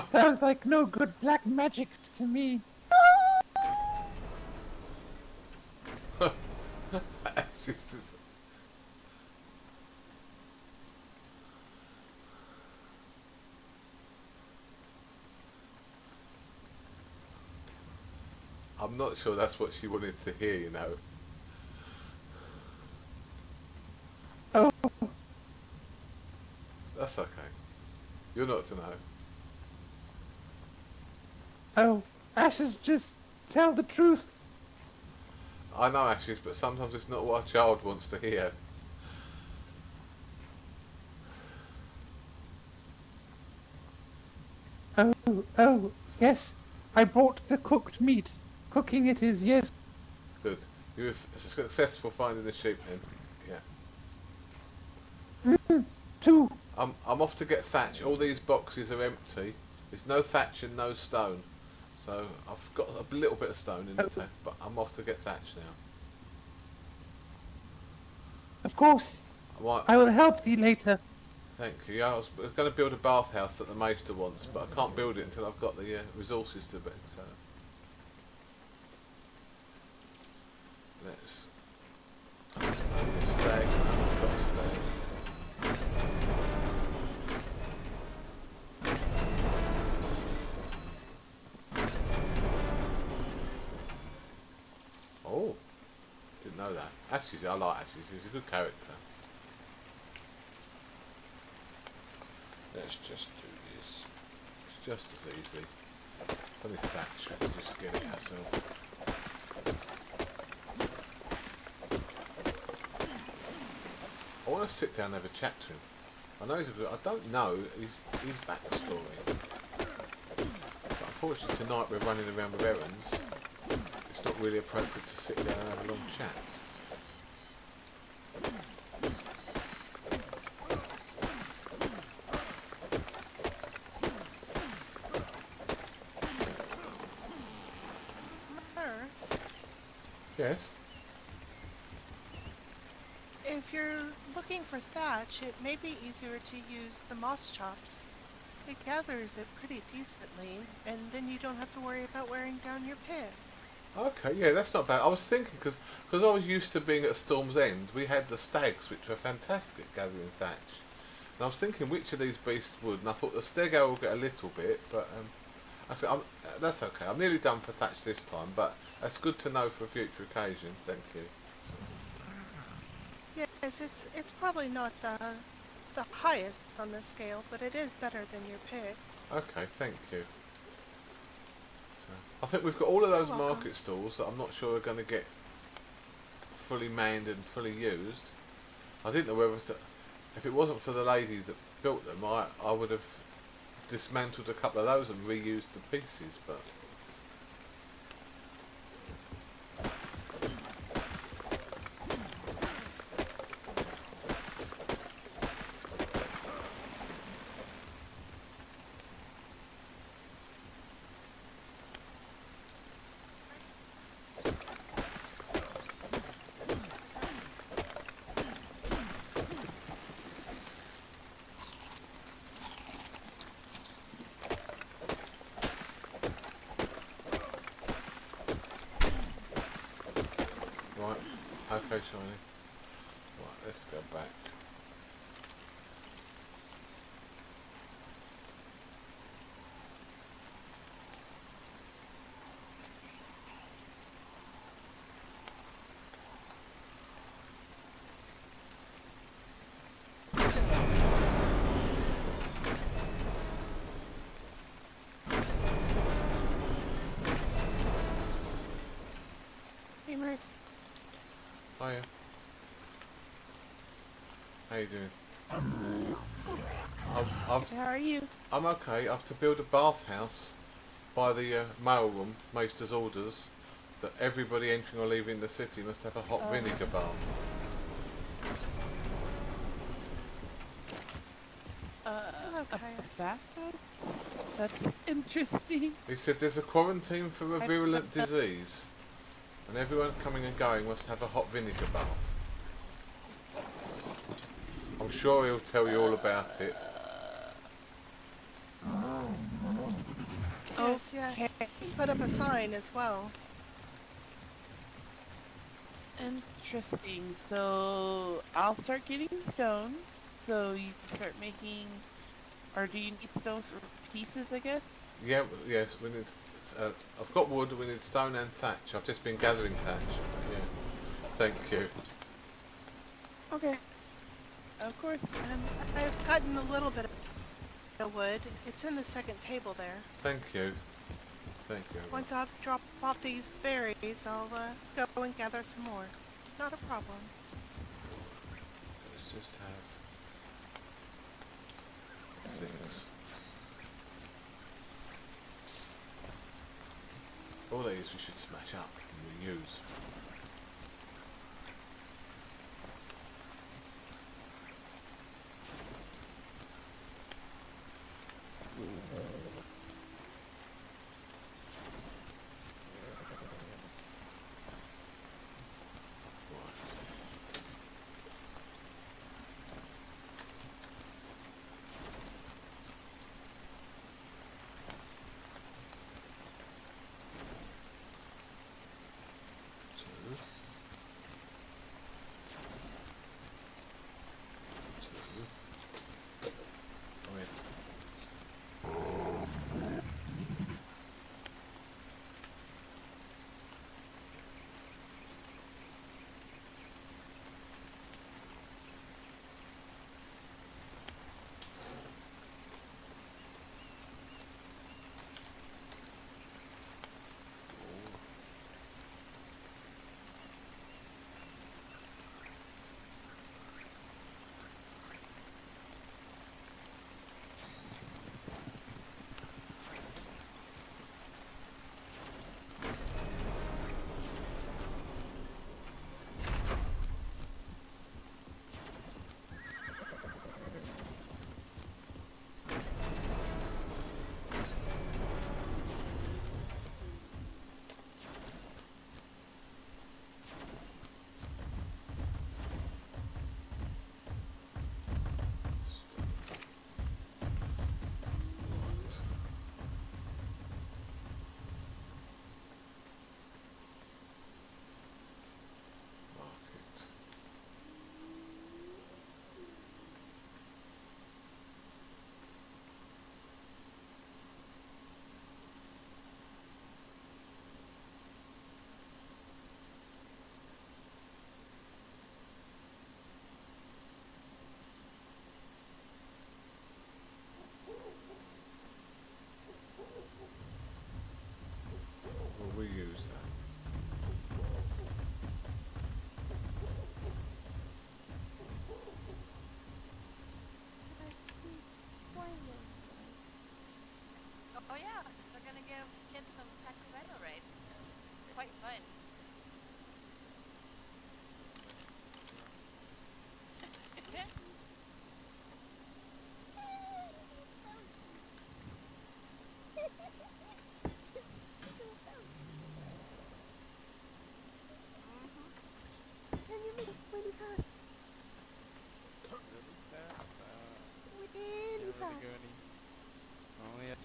Sounds like no good black magic to me. It's just- I'm not sure that's what she wanted to hear, you know. Oh, That's okay. You're not to know. oh, Ashes, just tell the truth. I know, Ashes, but sometimes it's not what a child wants to hear. Oh, yes, I bought the cooked meat. Cooking it is, yes. Good. You were successful finding the sheep then. Yeah. Two. I'm off to get thatch. All these boxes are empty. There's no thatch and no stone. So I've got a little bit of stone in it, but I'm off to get thatch now. Of course, I might, I will help thee later. thank you. Yeah, I was going to build a bathhouse that the Maester wants, but I can't build it until I've got the resources to it. So let's stag. I've got a stag. Oh, didn't know that. Ashes, I like Ashes. He's a good character. Let's just do this. It's just as easy. It's only thatch. We can just get it ourselves. I want to sit down and have a chat to him. I know I don't know his backstory. But unfortunately tonight we're running around with errands. It's not really appropriate to sit down and have a long chat. Yes? If you're looking for thatch, it may be easier to use the moss chops. It gathers it pretty decently, and then you don't have to worry about wearing down your pit. Okay, yeah, that's not bad. I was thinking, because I was used to being at Storm's End, we had the stags, which were fantastic at gathering thatch. And I was thinking which of these beasts would, and I thought the stag owl will get a little bit, but I said, that's okay. I'm nearly done for thatch this time, but that's good to know for a future occasion. Thank you. it's probably not the highest on the scale, but it is better than your pick. Okay, thank you. So, I think we've got all of those You're welcome. market stalls that I'm not sure are going to get fully manned and fully used. I didn't know whether if it wasn't for the lady that built them, I would have dismantled a couple of those and reused the pieces, but right, okay, Shiny. Right, let's go back. Hey, Mirth. Hiya. How you doing? How are you? I'm okay. I have to build a bathhouse by the mailroom, Maester's orders, that everybody entering or leaving the city must have a hot vinegar bath. Hello, A Kaya. bathhouse? That's interesting. He said there's a quarantine for a virulent disease, and everyone coming and going must have a hot vinegar bath. I'm sure he'll tell you all about it. Yes, yeah. Okay. He's put up a sign as well. Interesting. So I'll start getting stone. So you can start making, or do you need stones for pieces? I guess. Yeah, yes, we need. I've got wood. We need stone and thatch. I've just been gathering thatch. Yeah, thank you. Okay. Of course. I've gotten a little bit of wood. It's in the second table there. Thank you. Thank you. Once I've dropped off these berries, I'll go and gather some more. Not a problem. Let's just have 6. All these we should smash up and reuse.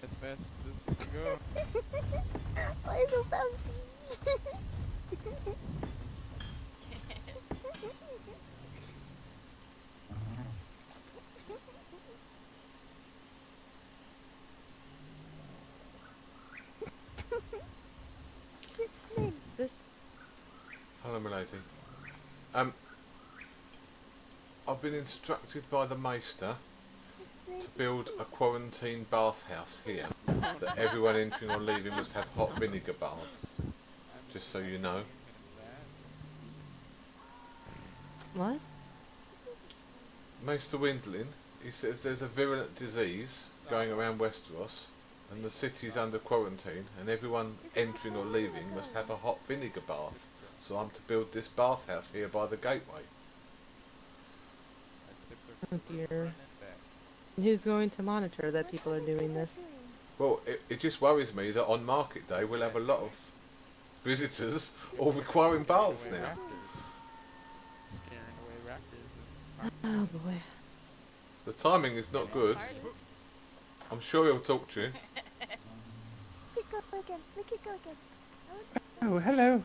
as fast as this can go. Why so bouncy? This Hello, my lady. I've been instructed by the Maester to build a quarantine bathhouse here, that everyone entering or leaving must have hot vinegar baths. Just so you know. what? Maester Windlin, he says there's a virulent disease going around Westeros, and the city's under quarantine, and everyone entering or leaving must have a hot vinegar bath. So I'm to build this bathhouse here by the gateway. Oh dear. Who's going to monitor that people are doing this? Well, it just worries me that on market day we'll have a lot of visitors all requiring baths now. Scaring away raptors. Oh boy. The timing is not good. I'm sure he'll talk to you. Oh, hello.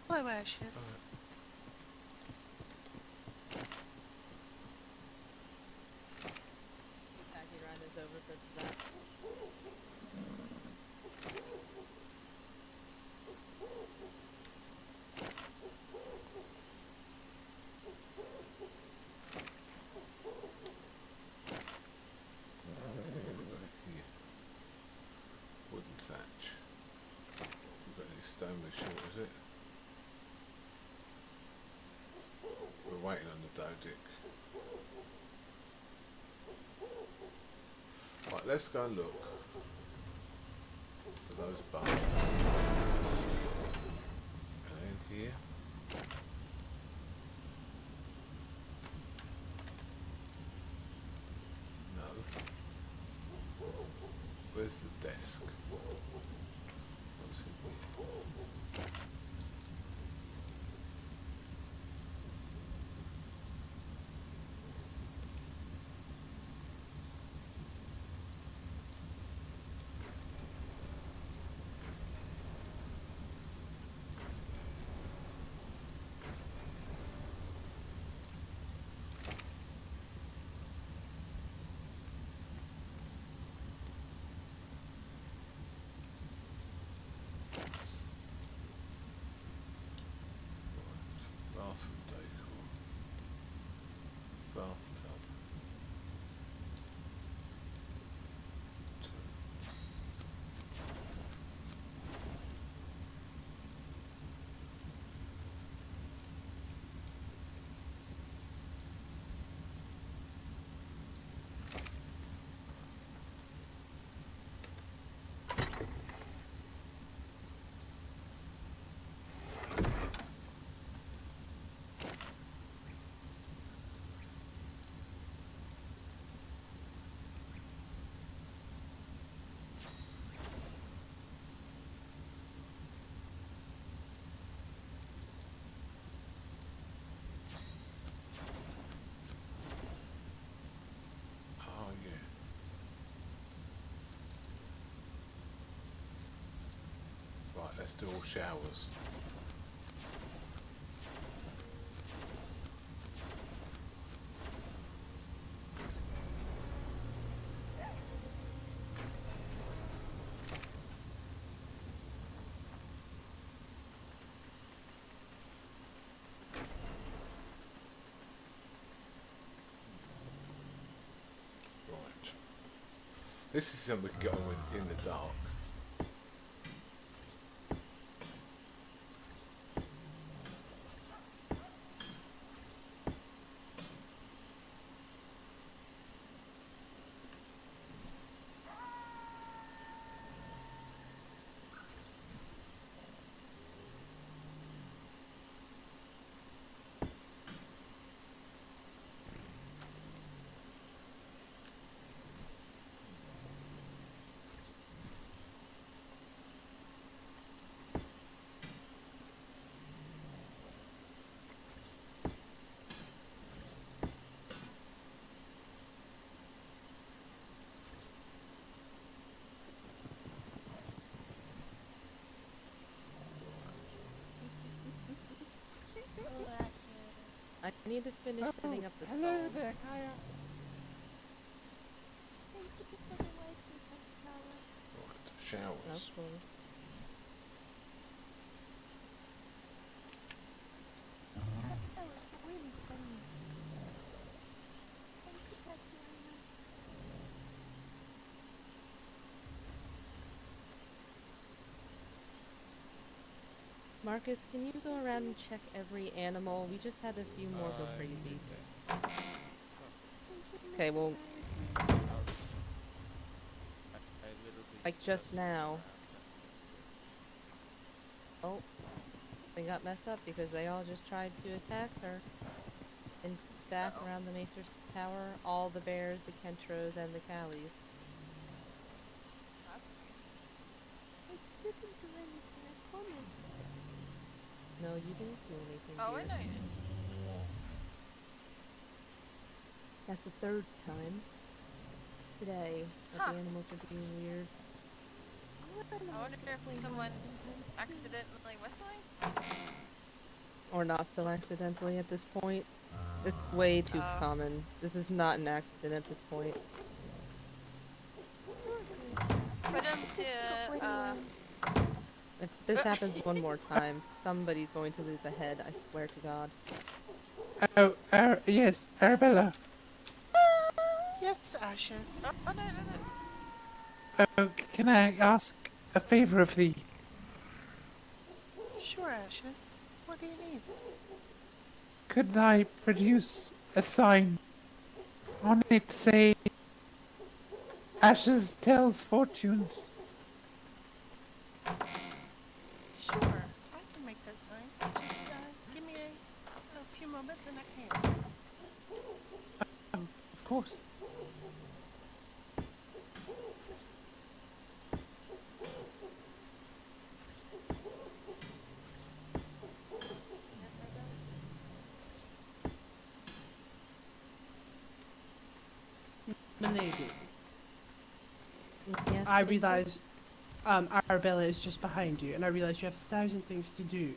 Hello, Ashes. Wooden thatch. You've got any stone with short, is it? We're waiting on the Dodic. Right, let's go and look for those baths. And in here. No. Where's the desk? What's in here? Bathroom decor. Bathtub. Oh yeah. Right, let's do all showers. Right. This is something we can get on with in the dark. I need to finish setting up the hello stove. there, Kaya. Right, showers. Of course. Marcus, can you go around and check every animal? We just had a few more go crazy. Okay, well, like just now. Oh, they got messed up because they all just tried to attack her. And back around the Macer's tower, all the bears, the Kentros, and the Callies. No, you didn't do anything, Oh, I dear. know you didn't. That's the third time today that Huh. the animals are being weird. I wonder if someone accidentally whistling? Or not so accidentally at this point. It's way too common. This is not an accident at this point. Put them to, If this happens one more time, somebody's going to lose a head, I swear to God. Oh, yes, Arabella. Yes, Ashes. oh, no. Oh, can I ask a favor of thee? Sure, Ashes. What do you need? Could thy produce a sign on it say Ashes tells fortunes? Sure, I can make that sign. Just give me a few moments and I can. Of course. Milady, Yes, I Macer? realise Arabella is just behind you, and I realise you have 1,000 things to do.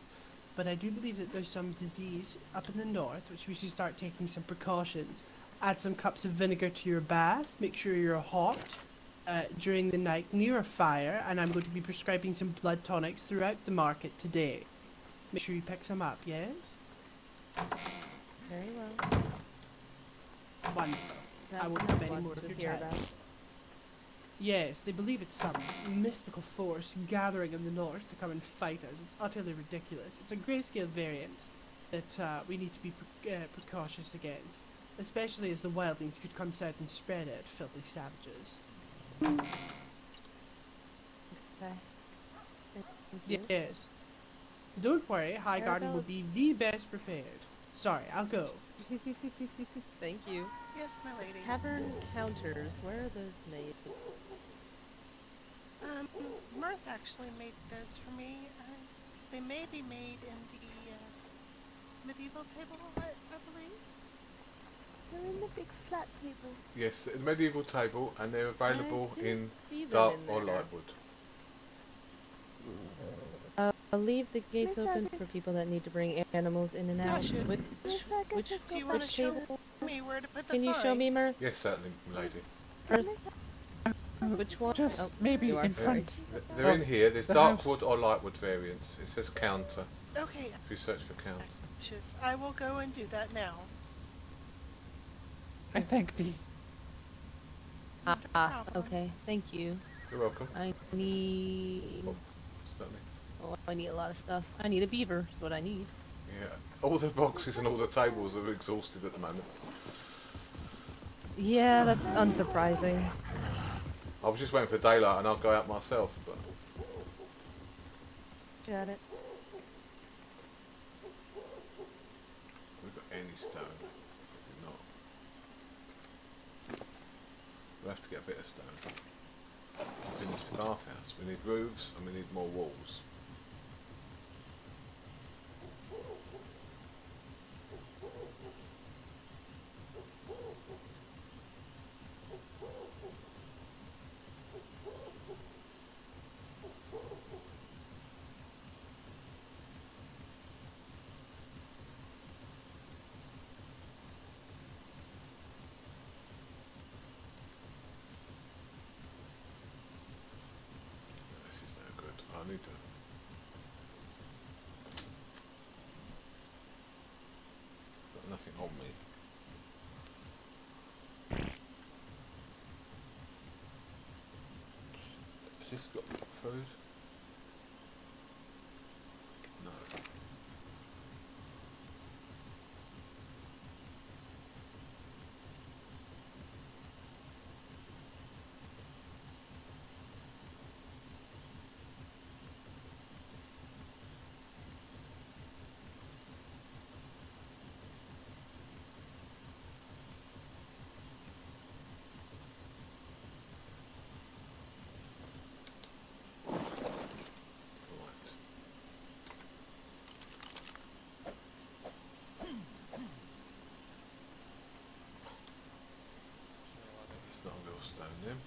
But I do believe that there's some disease up in the north, which we should start taking some precautions. Add some cups of vinegar to your bath. Make sure you're hot during the night near a fire, and I'm going to be prescribing some blood tonics throughout the market today. Make sure you pick some up, yes? Very well. Wonderful. That's I won't enough have any blood more to of your hear time. about. Yes, they believe it's some mystical force gathering in the north to come and fight us. It's utterly ridiculous. It's a grayscale variant that we need to be precautious against, especially as the wildlings could come south and spread it, filthy savages. Okay. Thank you. Yes. Don't worry, Highgarden will Arabella- be the best prepared. Sorry, I'll go. Thank you. Yes, my lady. Tavern counters, where are those made? Mirth actually made those for me. They may be made in the medieval table, I believe. They're in the big flat table. Yes, the medieval table, and they're available I didn't in see them dark in or there. light wood. I'll leave the gates Miss open Abby. for people that need to bring animals in and out. Gotcha. Which, Miss Agatha, which, Do you want to which show table? me where to put the Can you sign? show me, Mirth? Yes, certainly, lady. Which one? Just Oh, maybe you are, in sorry. front. They're in of here. There's the dark house. wood or light wood variants. It says counter. Okay, If you search for counter. Ashes. I will go and do that now. I thank thee. Ah, problem. okay. Thank you. You're welcome. I need... Certainly. Oh, I need a lot of stuff. I need a beaver, is what I need. Yeah. All the boxes and all the tables are exhausted at the moment. Yeah, that's unsurprising. I was just waiting for daylight and I'll go out myself, but Got it. we've got any stone. Probably not. We'll have to get a bit of stone. Finish the bathhouse. We need roofs and we need more walls. I need to. Got nothing on me. Has this got food? No. Right. It's not a real stone then.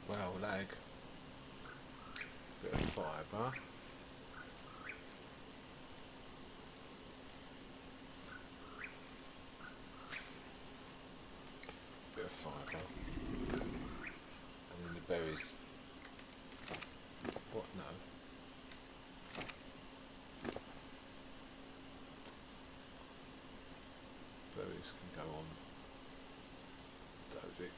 Wow, lag. Bit of fibre. Bit of fibre. And then the berries. What? No. Berries can go on Dodic.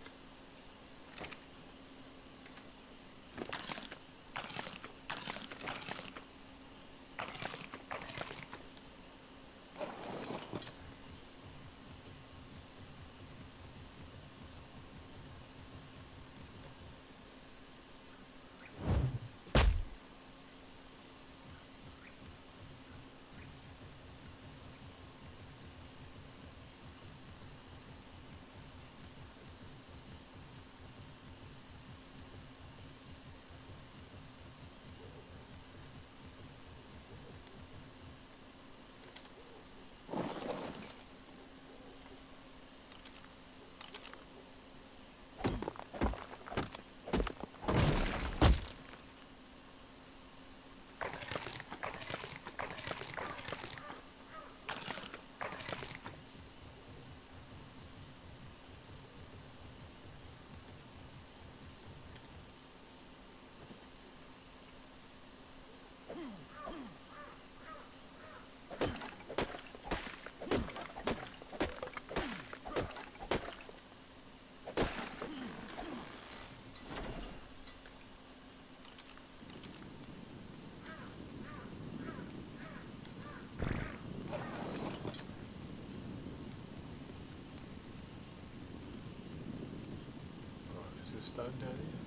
Right, is there stone down here?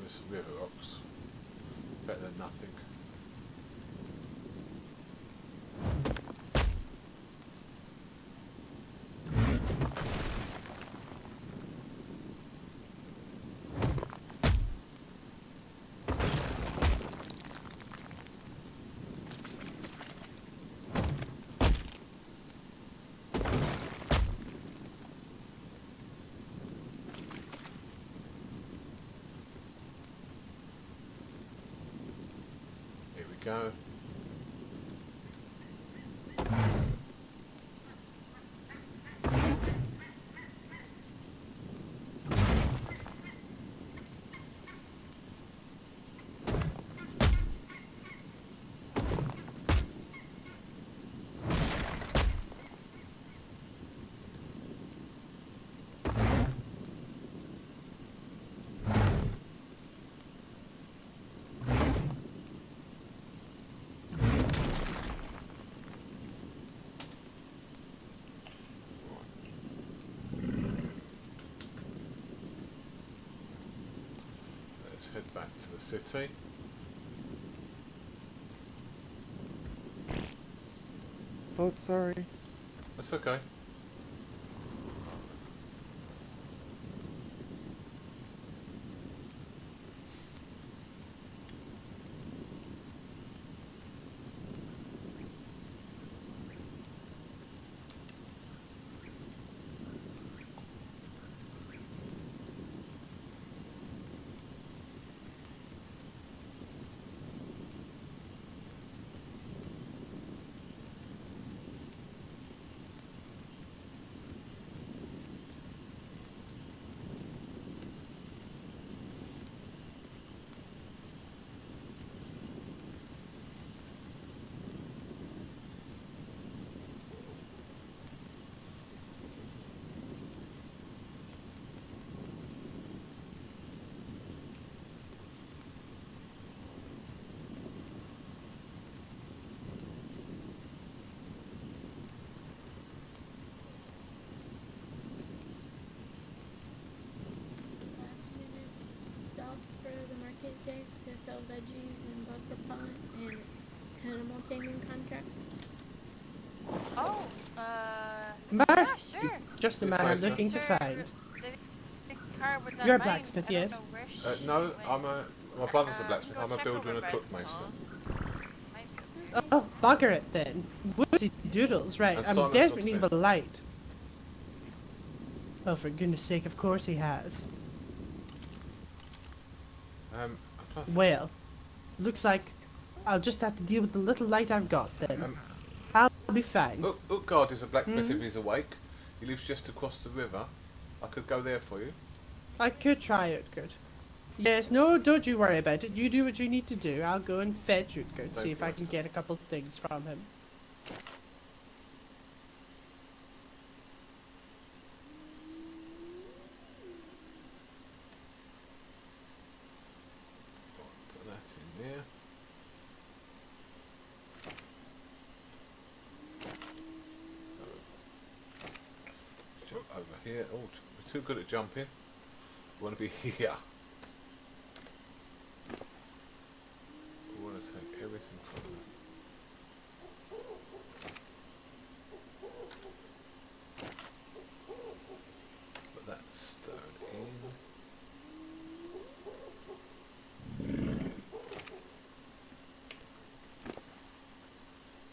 There's some river rocks. Better than nothing. Here we go. Let's head back to the city. Oh, sorry. That's okay. veggies and bug repellent and animal taming contracts? Oh, yeah, Marth, sure. just the This man I'm place, no? looking to Sure, find. the car was on You're a mine. blacksmith, I don't yes? know where she No, went. I'm a. My brother's a blacksmith. Go I'm a check builder over and a by cook the maester. falls. Might be okay. Oh, bugger it then. Whoopsie doodles, right. And I'm Simon's desperate gone need to of a light. Oh, for goodness sake, of course he has. I'm trying to Well, looks like I'll just have to deal with the little light I've got then. Um, I'll be fine. Utgard is a blacksmith if he's awake. He lives just across the river. I could go there for you. I could try it, good. Yes, no, don't you worry about it. You do what you need to do. I'll go and fetch Utgard, see if I can get a couple things from him. Put that in there. Jump over here. Oh, we're too good at jumping. We want to be here. We want to take everything from them. Put that stone in.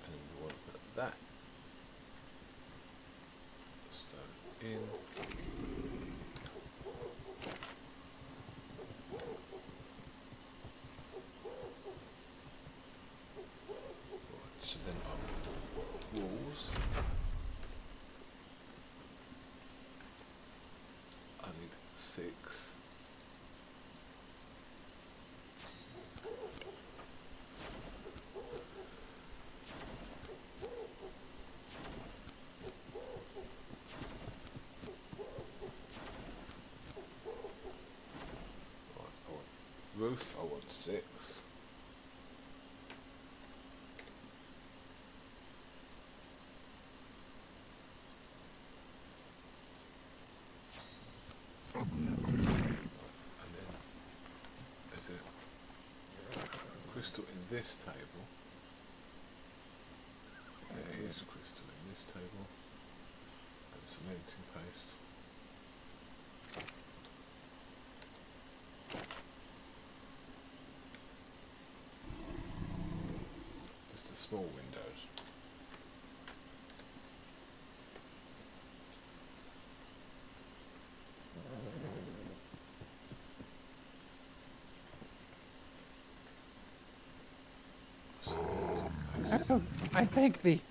And we want to put that stone in. Right, so then our walls. I need 6. Right, I want roof, I want 6. And then there's a crystal in this table. There is crystal in this table. And cementing paste. Just the small windows. Cementing paste. Oh, I thank thee.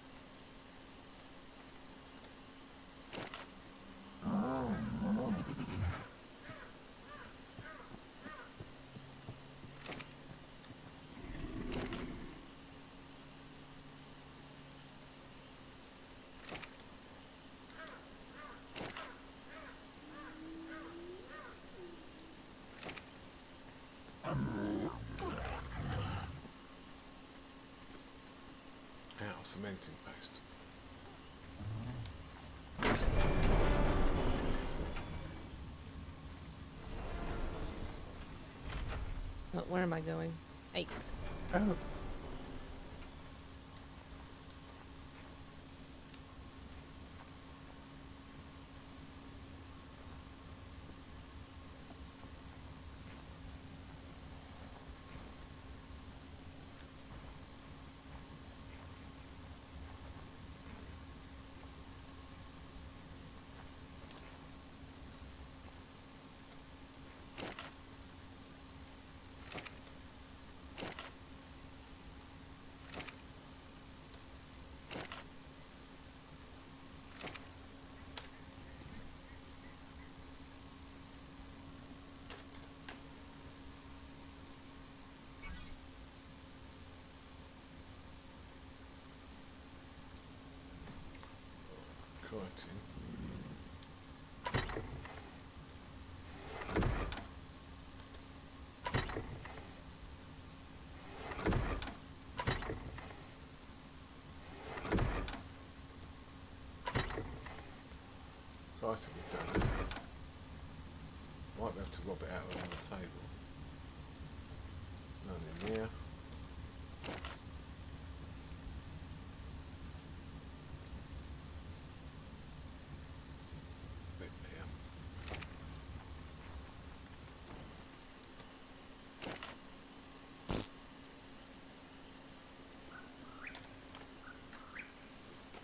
Out of cementing paste. Oh, where am I going? 8. Oh, Kiting. Kiting we've done that. Might be able to rob it out of another table. None in here. Bit there.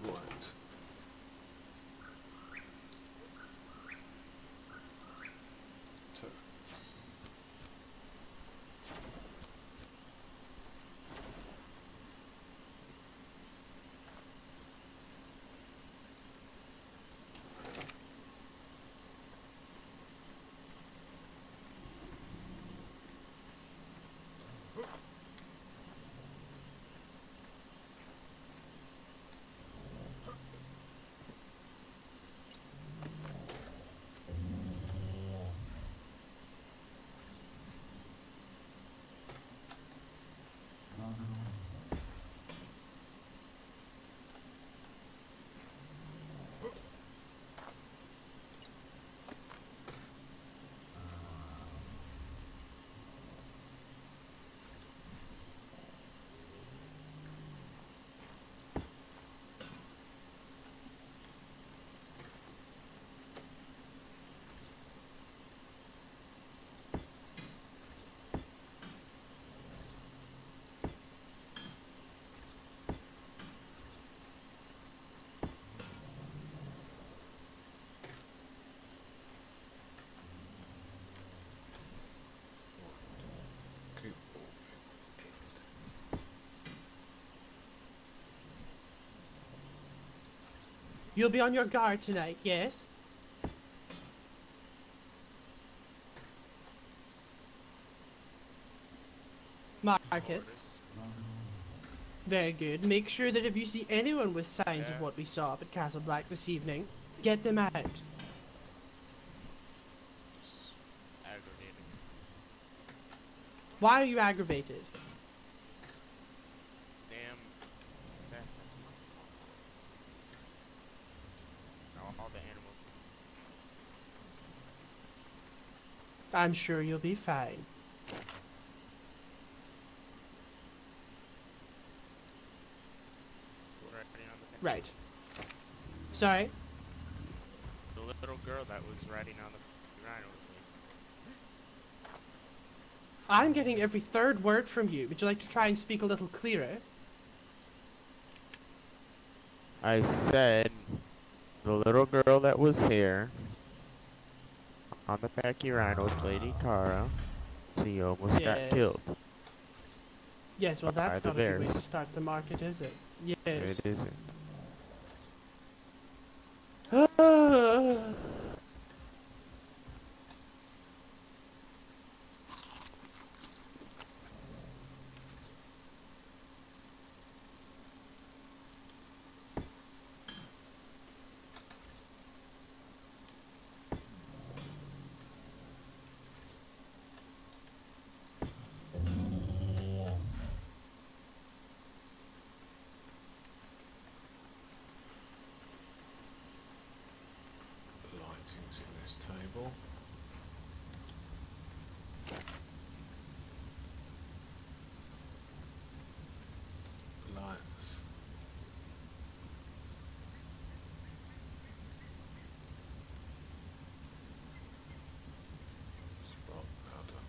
Right. So. Keep You'll be on your guard tonight, yes? Marcus. Very good. Make sure that if you see anyone with signs of what we saw up at Castle Black this evening, get them out. Aggravating. Why are you aggravated? Damn. All the animals. I'm sure you'll be fine. Right. Sorry? The little girl that was riding on the rhino. I'm getting every third word from you. Would you like to try and speak a little clearer? I said the little girl that was here on the back rhino was Lady Kara. She almost got Yes. killed. Yes, well By that's the not a good way to bears. start the market, is it? Yes. It isn't. Lighting's in this table. Lights. Spot powder.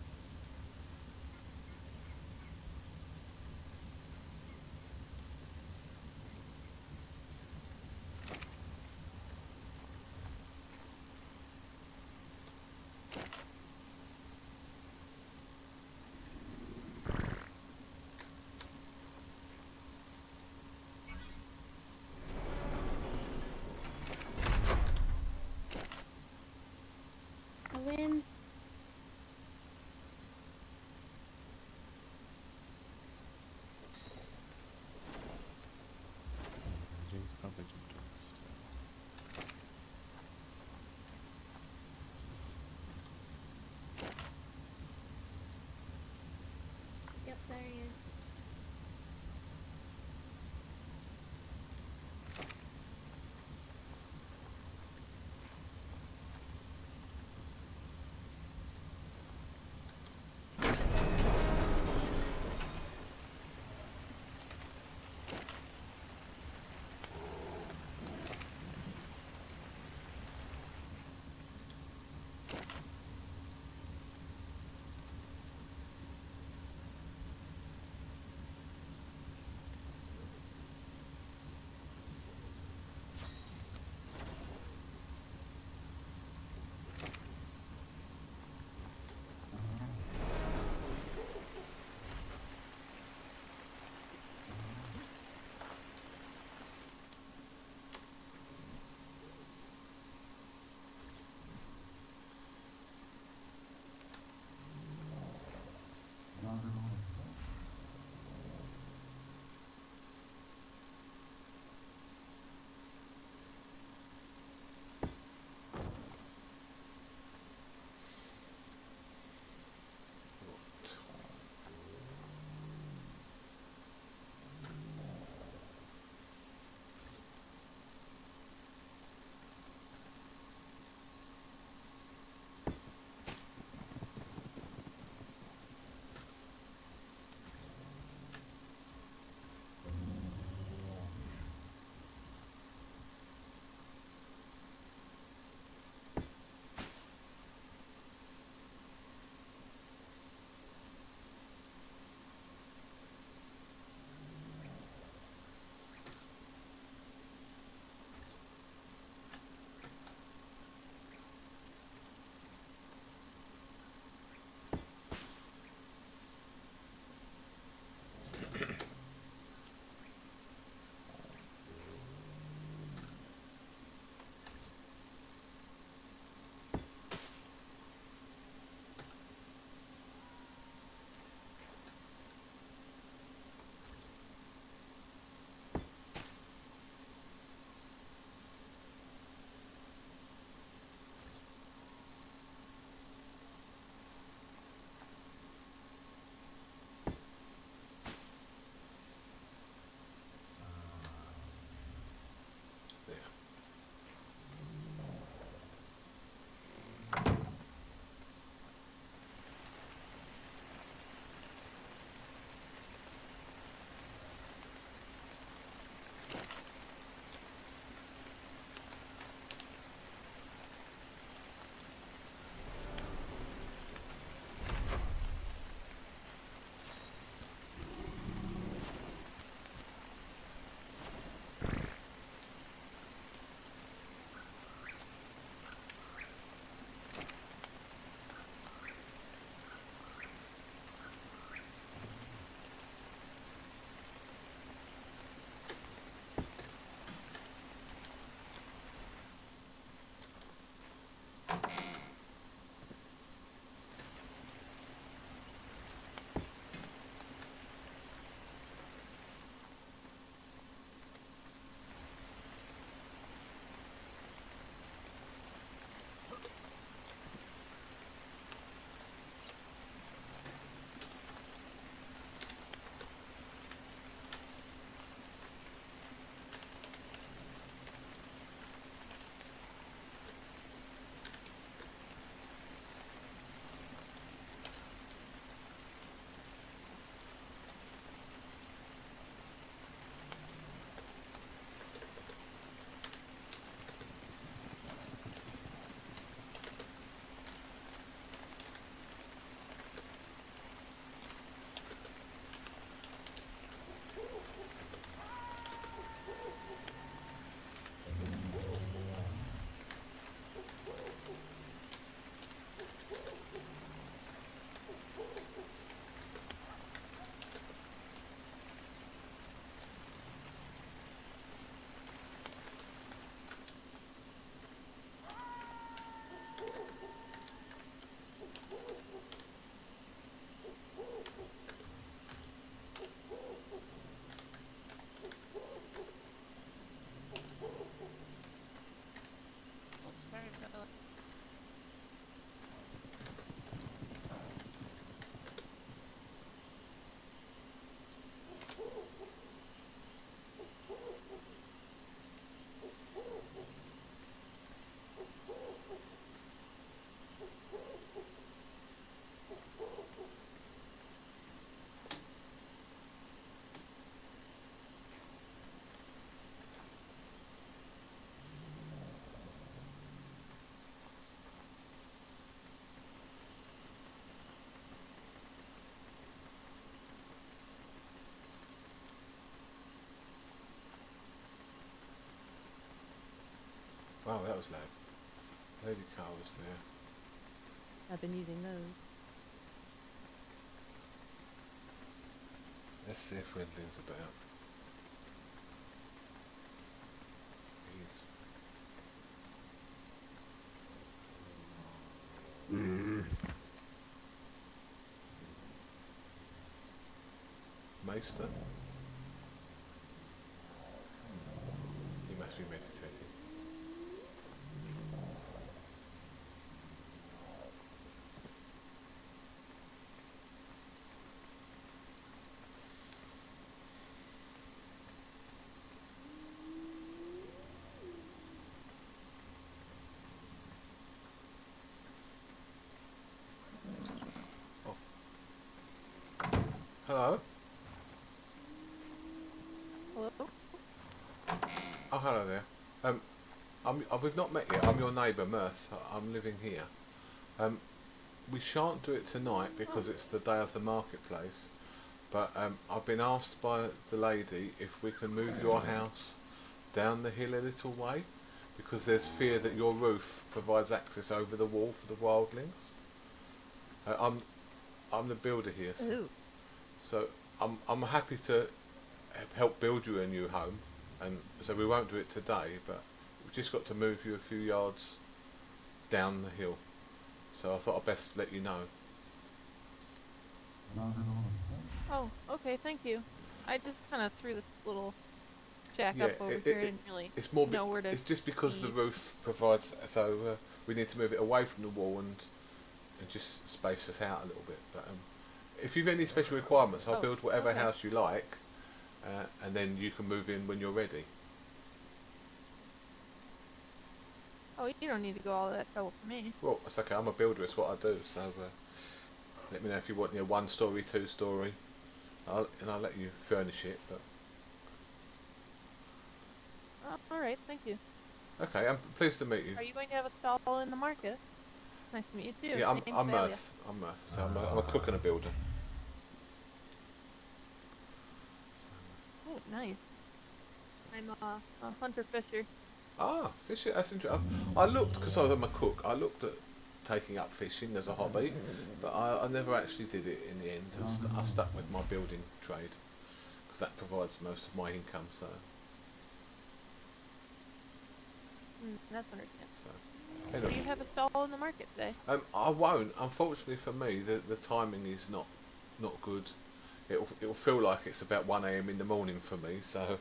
Wow, that was loud. Lady car was there. I've been using those. Let's see if Ridley's about. Meister? He must be meditating. Oh. Hello? Hello? Oh, hello there. We've not met yet. I'm your neighbour, Mirth. I'm living here. We shan't do it tonight because it's the day of the marketplace. But I've been asked by the lady if we can move your house down the hill a little way, because there's fear that your roof provides access over the wall for the wildlings. I'm the builder here, so I'm happy to help build you a new home, and so we won't do it today, but we've just got to move you a few yards down the hill. So I thought I'd best let you know. Oh, okay, thank you. I just kind of threw this little jack Yeah, up over here. I didn't really it's more. know where to. It's just because the be. roof provides. So we need to move it away from the wall and just space us out a little bit. But if you've any special requirements, I'll build whatever okay. house you like, and then you can move in when you're ready. Oh, you don't need to go all that trouble for me. Well, it's okay. I'm a builder. It's what I do. So let me know if you want 1 story, 2 story, and I'll let you furnish it. But All right, thank you. okay, I'm pleased to meet you. Are you going to have a stall in the market? Nice to meet you too. Yeah, I'm Name's Celia. Mirth. I'm Mirth. So I'm a cook and a builder. Oh, nice. I'm a hunter fisher. Ah, fishing. That's interesting. I looked, because I'm a cook. I looked at taking up fishing as a hobby, but I never actually did it in the end. I stuck with my building trade because that provides most of my income. So That's understandable. so Do anyway. you have a stall in the market today? I won't. Unfortunately for me, the timing is not good. It'll feel like it's about 1 a.m. in the morning for me. So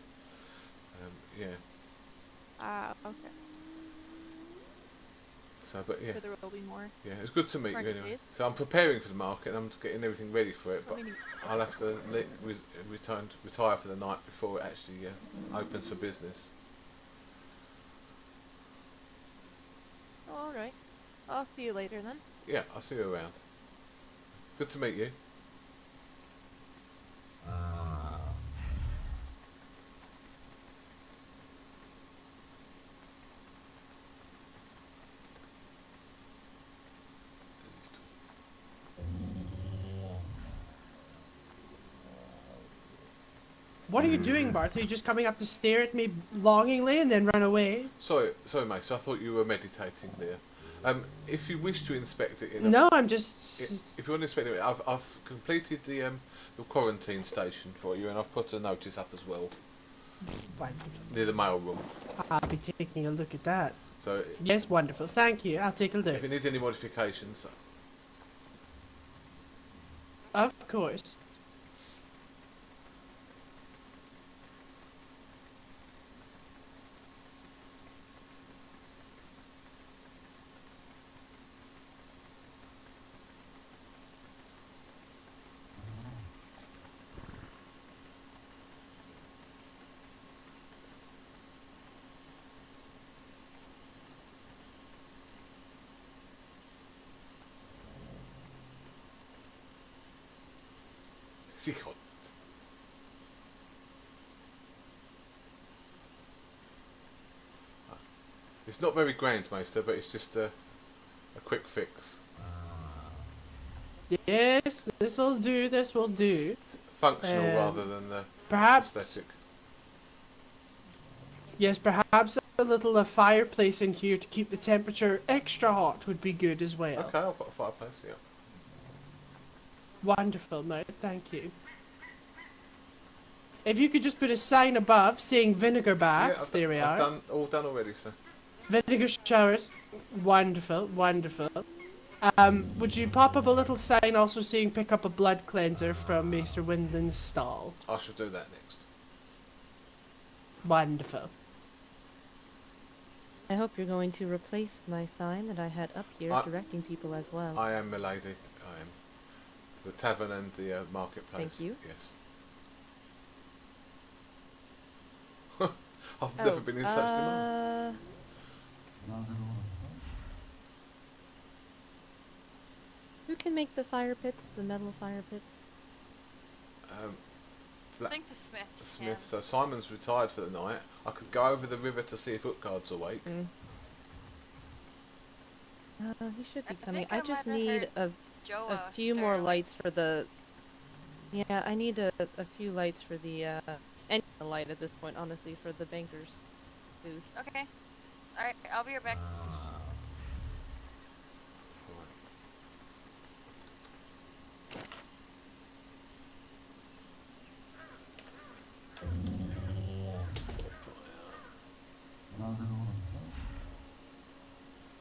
yeah. Ah, okay. So but yeah. So there will be more. Yeah, it's good to meet you Market anyway. days? So I'm preparing for the market and I'm getting everything ready for it, How but many- I'll have to retire for the night before it actually opens for business. Oh, all right. I'll see you later then. Yeah, I'll see you around. Good to meet you. What are you doing, Martha? Are you just coming up to stare at me longingly and then run away? Sorry, mate. So I thought you were meditating there. If you wish to inspect it, in a, No, I'm just... if you want to inspect it, I've completed the quarantine station for you, and I've put a notice up as well Wonderful. near the mail room. I'll be taking a look at that. So Yes, wonderful. Thank you. I'll take a look. if it needs any modifications, Of course. Sichon. It's not very grand, Meister, but it's just a quick fix. Yes, this'll do. This will do. Functional Um, rather than Perhaps aesthetic. Yes, perhaps a little fireplace in here to keep the temperature extra hot would be good as well. Okay, I'll put a fireplace here. Wonderful, Mirth. Thank you. If you could just put a sign above saying vinegar baths, there we I've are. all done already, sir. Vinegar showers. Wonderful, wonderful. Would you pop up a little sign also saying pick up a blood cleanser from Maester Windland's stall? I shall do that next. Wonderful. I hope you're going to replace my sign that I had up here directing people as well. I am, milady. I am. The tavern and the marketplace. Thank you. Yes. I've never been in such demand. Who can make the fire pits, the metal fire pits? I think the Smith. The Smith. So Simon's retired for the night. I could go over the river to see if Utgard's awake. He should be coming. think I I just might have need heard a Joa few stir more awake. lights for the... Yeah, I need a few lights for the, any light at this point, honestly, for the banker's booth. Okay. Alright, I'll be right back.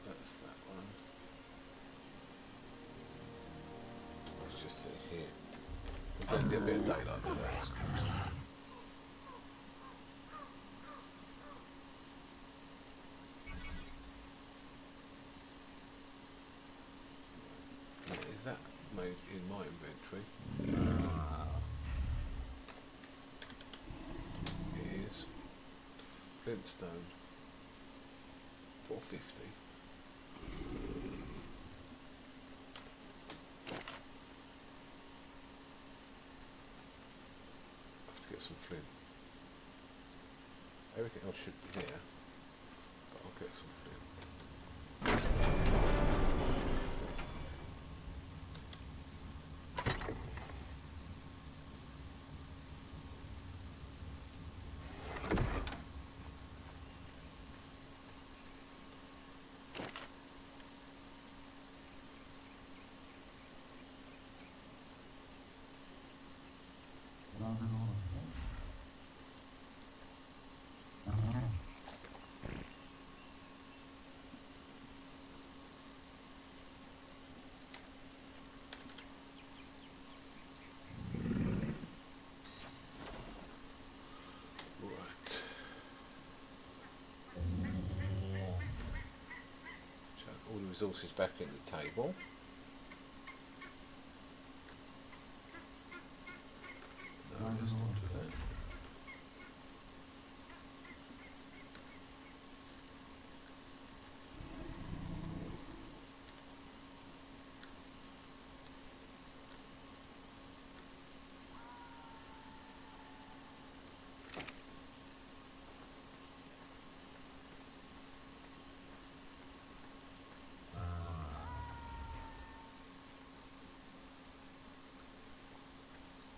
That's that one. Let's just see here. We're going to get a bit of daylight with that. That's good. Is that made in my inventory? It is. Flintstone. 450. I have to get some flint. Everything else should be here, but I'll get some flint. Right. Chuck all the resources back in the table. No, let's not do that.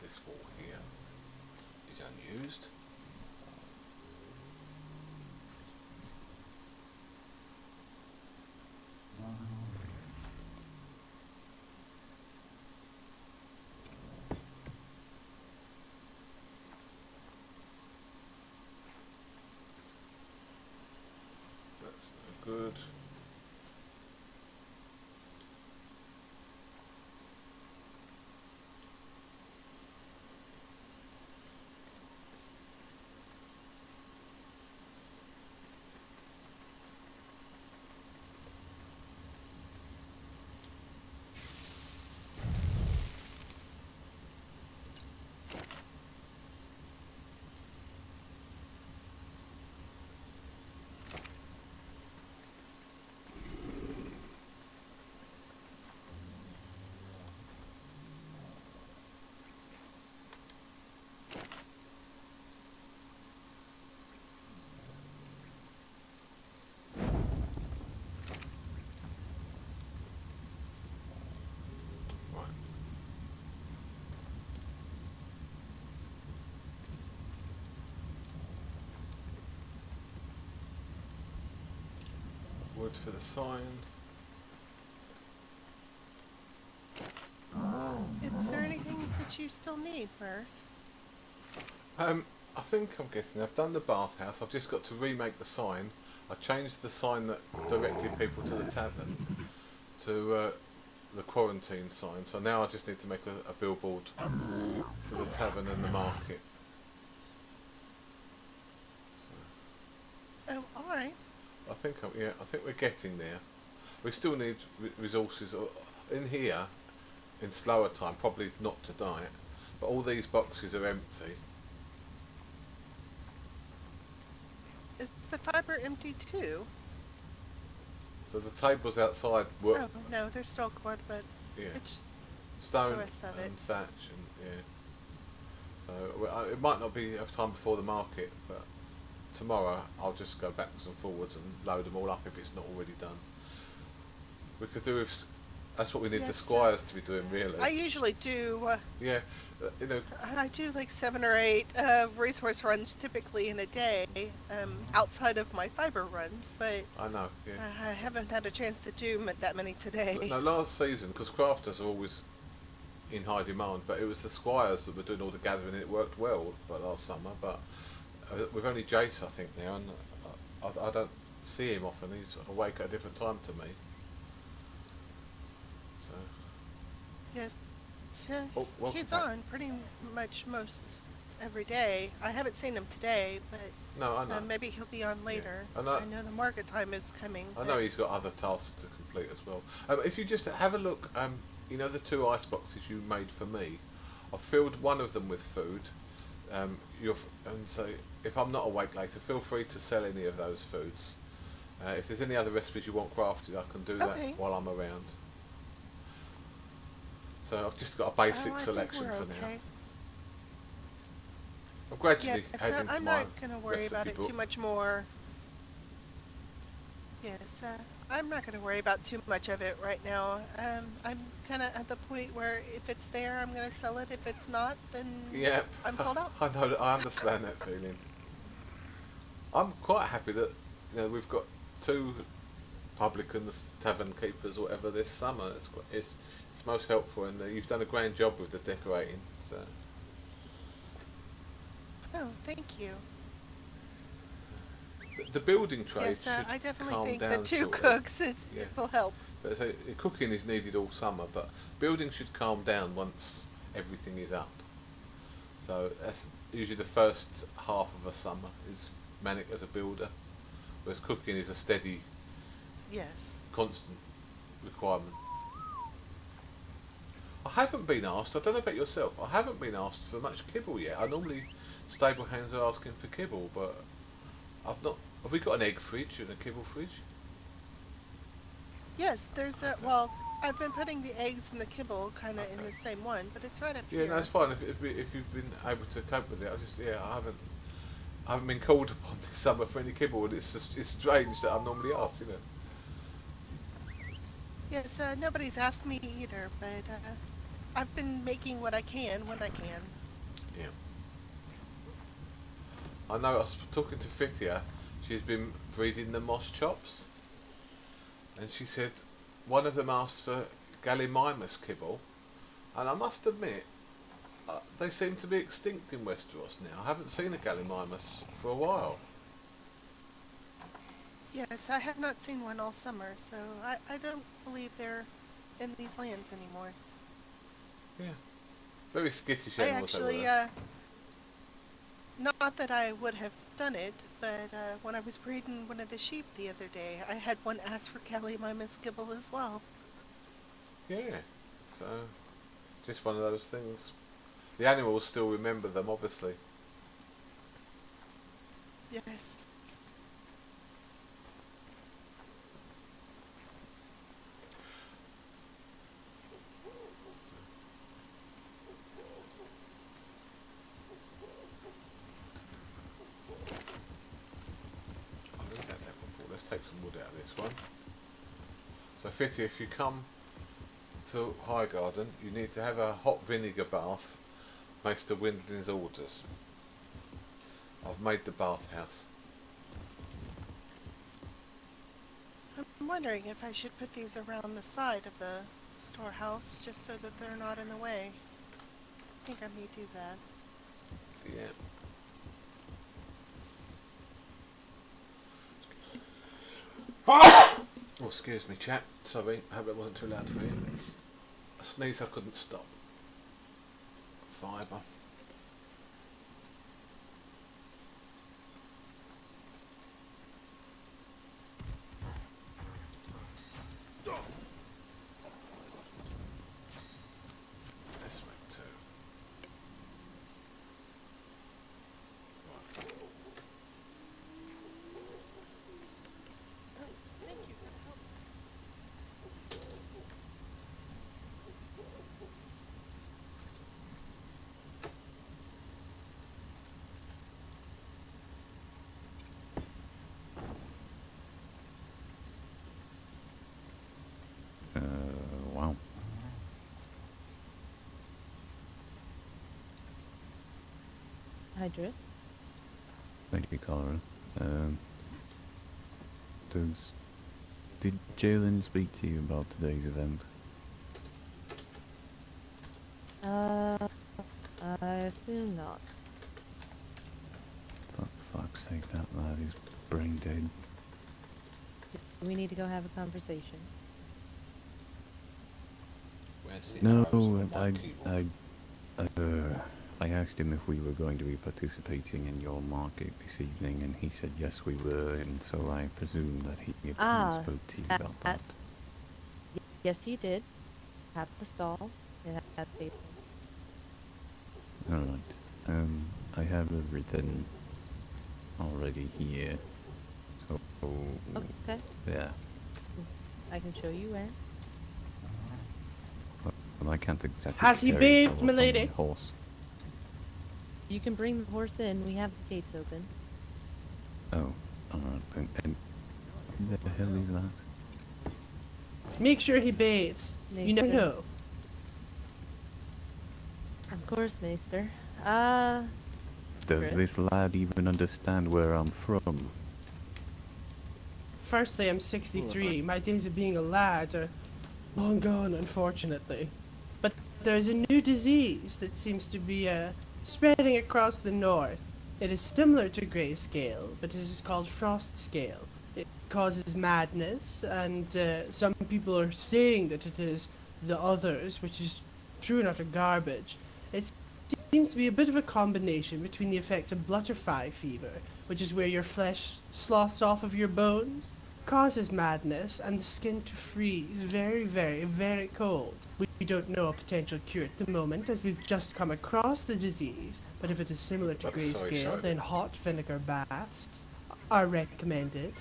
This wall here is unused. That's no good. wood for the sign. Is there anything that you still need, Mirth? I think I'm guessing I've done the bathhouse. I've just got to remake the sign. I changed the sign that directed people to the tavern to the quarantine sign. So now I just need to make a billboard for the tavern and the market. So, Oh, all right. I think we're getting there. We still need resources in here. In slower time, probably not tonight, but all these boxes are empty. Is the fiber empty too? So the tables outside were Oh no, they're still quad, but Yeah. it's stone the rest of it. and thatch, and yeah. So it might not be enough time before the market, but tomorrow I'll just go backwards and forwards and load them all up if it's not already done. We could do with. That's what we need the Yes, squires to be doing, really. I usually do. Yeah, you know. I do like 7 or 8 resource runs typically in a day, outside of my fiber runs, but I know. Yeah. I haven't had a chance to do that many today. No, last season, because crafters are always in high demand, but it was the squires that were doing all the gathering, and it worked well last summer. But with only Jace, I think now, and I don't see him often. He's awake at a different time to me. So. Yes, Oh, welcome he's back. on pretty much most every day. I haven't seen him today, but No, I know. maybe he'll be on later. I know. I know the market time is coming. I know he's got other tasks to complete as well. If you just have a look, you know the 2 ice boxes you made for me, I've filled one of them with food. And so if I'm not awake later, feel free to sell any of those foods. If there's any other recipes you want crafted, I can do Okay. that while I'm around. So I've just got a basic I think selection we're for now. okay. I'm gradually Yes, adding to I'm my not going to worry about recipe it book. too much more. Yes, I'm not going to worry about too much of it right now. I'm kind of at the point where if it's there, I'm going to sell it. If it's not, then Yep. I'm sold out. I know. I understand that feeling. I'm quite happy that we've got 2 publicans, tavern keepers, or whatever this summer. It's most helpful, and you've done a grand job with the decorating. So. Oh, thank you. The building trade Yes, should I definitely calm think down the 2 shortly. cooks it Yeah. will help. But so, cooking is needed all summer, but building should calm down once everything is up. So that's usually the first half of a summer is manic as a builder, whereas cooking is a steady, Yes. constant requirement. I haven't been asked, I don't know about yourself, I haven't been asked for much kibble yet. I normally, stable hands are asking for kibble, but I've not. Have we got an egg fridge and a kibble fridge? Yes, there's a, well, I've been putting the eggs and the kibble kind of in the same one, but it's right up Yeah, here. no, it's fine if you've been able to cope with it. I haven't been called upon this summer for any kibble, and it's strange that I'm normally asked, Yes, nobody's asked me either, but I've been making what I can when I can. Yeah. I know. I was talking to Fitia. She's been breeding the moss chops, and she said one of them asked for Gallimimus kibble, and I must admit they seem to be extinct in Westeros now. I haven't seen a Gallimimus for a while. Yes, I have not seen one all summer, so I don't believe they're in these lands anymore. Yeah. Very skittish I animals. actually, they were. not that I would have done it, but when I was breeding one of the sheep the other day, I had one ask for Gallimimus kibble as well. Yeah. So, just one of those things. The animals still remember them, obviously. Yes. I didn't get that before. Let's take some wood out of this one. So, Fitty, if you come to Highgarden, you need to have a hot vinegar bath, Maester Windling's orders. I've made the bathhouse. I'm wondering if I should put these around the side of the storehouse just so that they're not in the way. I think I may do that. Yeah. Oh, excuse me, chap. Sorry, I hope it wasn't too loud for you. A sneeze I couldn't stop. Fibre. This way too. Right. Thank you for the help. Wow. Hydrus. Thank you, Clara. Did Jalen speak to you about today's event? I assume not. For fuck's sake, that lad is brain dead. We need to go have a conversation. Where's the No, arrows on my keyboard? I asked him if we were going to be participating in your market this evening, and he said yes we were, and so I presume that he spoke to you about that. Yes, he did. Have the stall. It had paper. Alright. I have everything already here. So, Okay. yeah. I can show you where. Well, I can't exactly Has he carry bathed, what's on milady? my horse. You can bring the horse in. We have the gates open. Oh, alright. And what the hell is that? Make sure he bathes. You Maester. know. Of course, Maester. Does Chris? this lad even understand where I'm from? Firstly, I'm 63. My days of being a lad are long gone, unfortunately. But there's a new disease that seems to be spreading across the north. It is similar to grayscale, but it is called frost scale. It causes madness, and some people are saying that it is the others, which is true and utter garbage. It seems to be a bit of a combination between the effects of butterfly fever, which is where your flesh sloughs off of your bones, causes madness, and the skin to freeze very, very, very cold. We don't know a potential cure at the moment, as we've just come across the disease, but if it is similar to grayscale, then hot vinegar baths are recommended,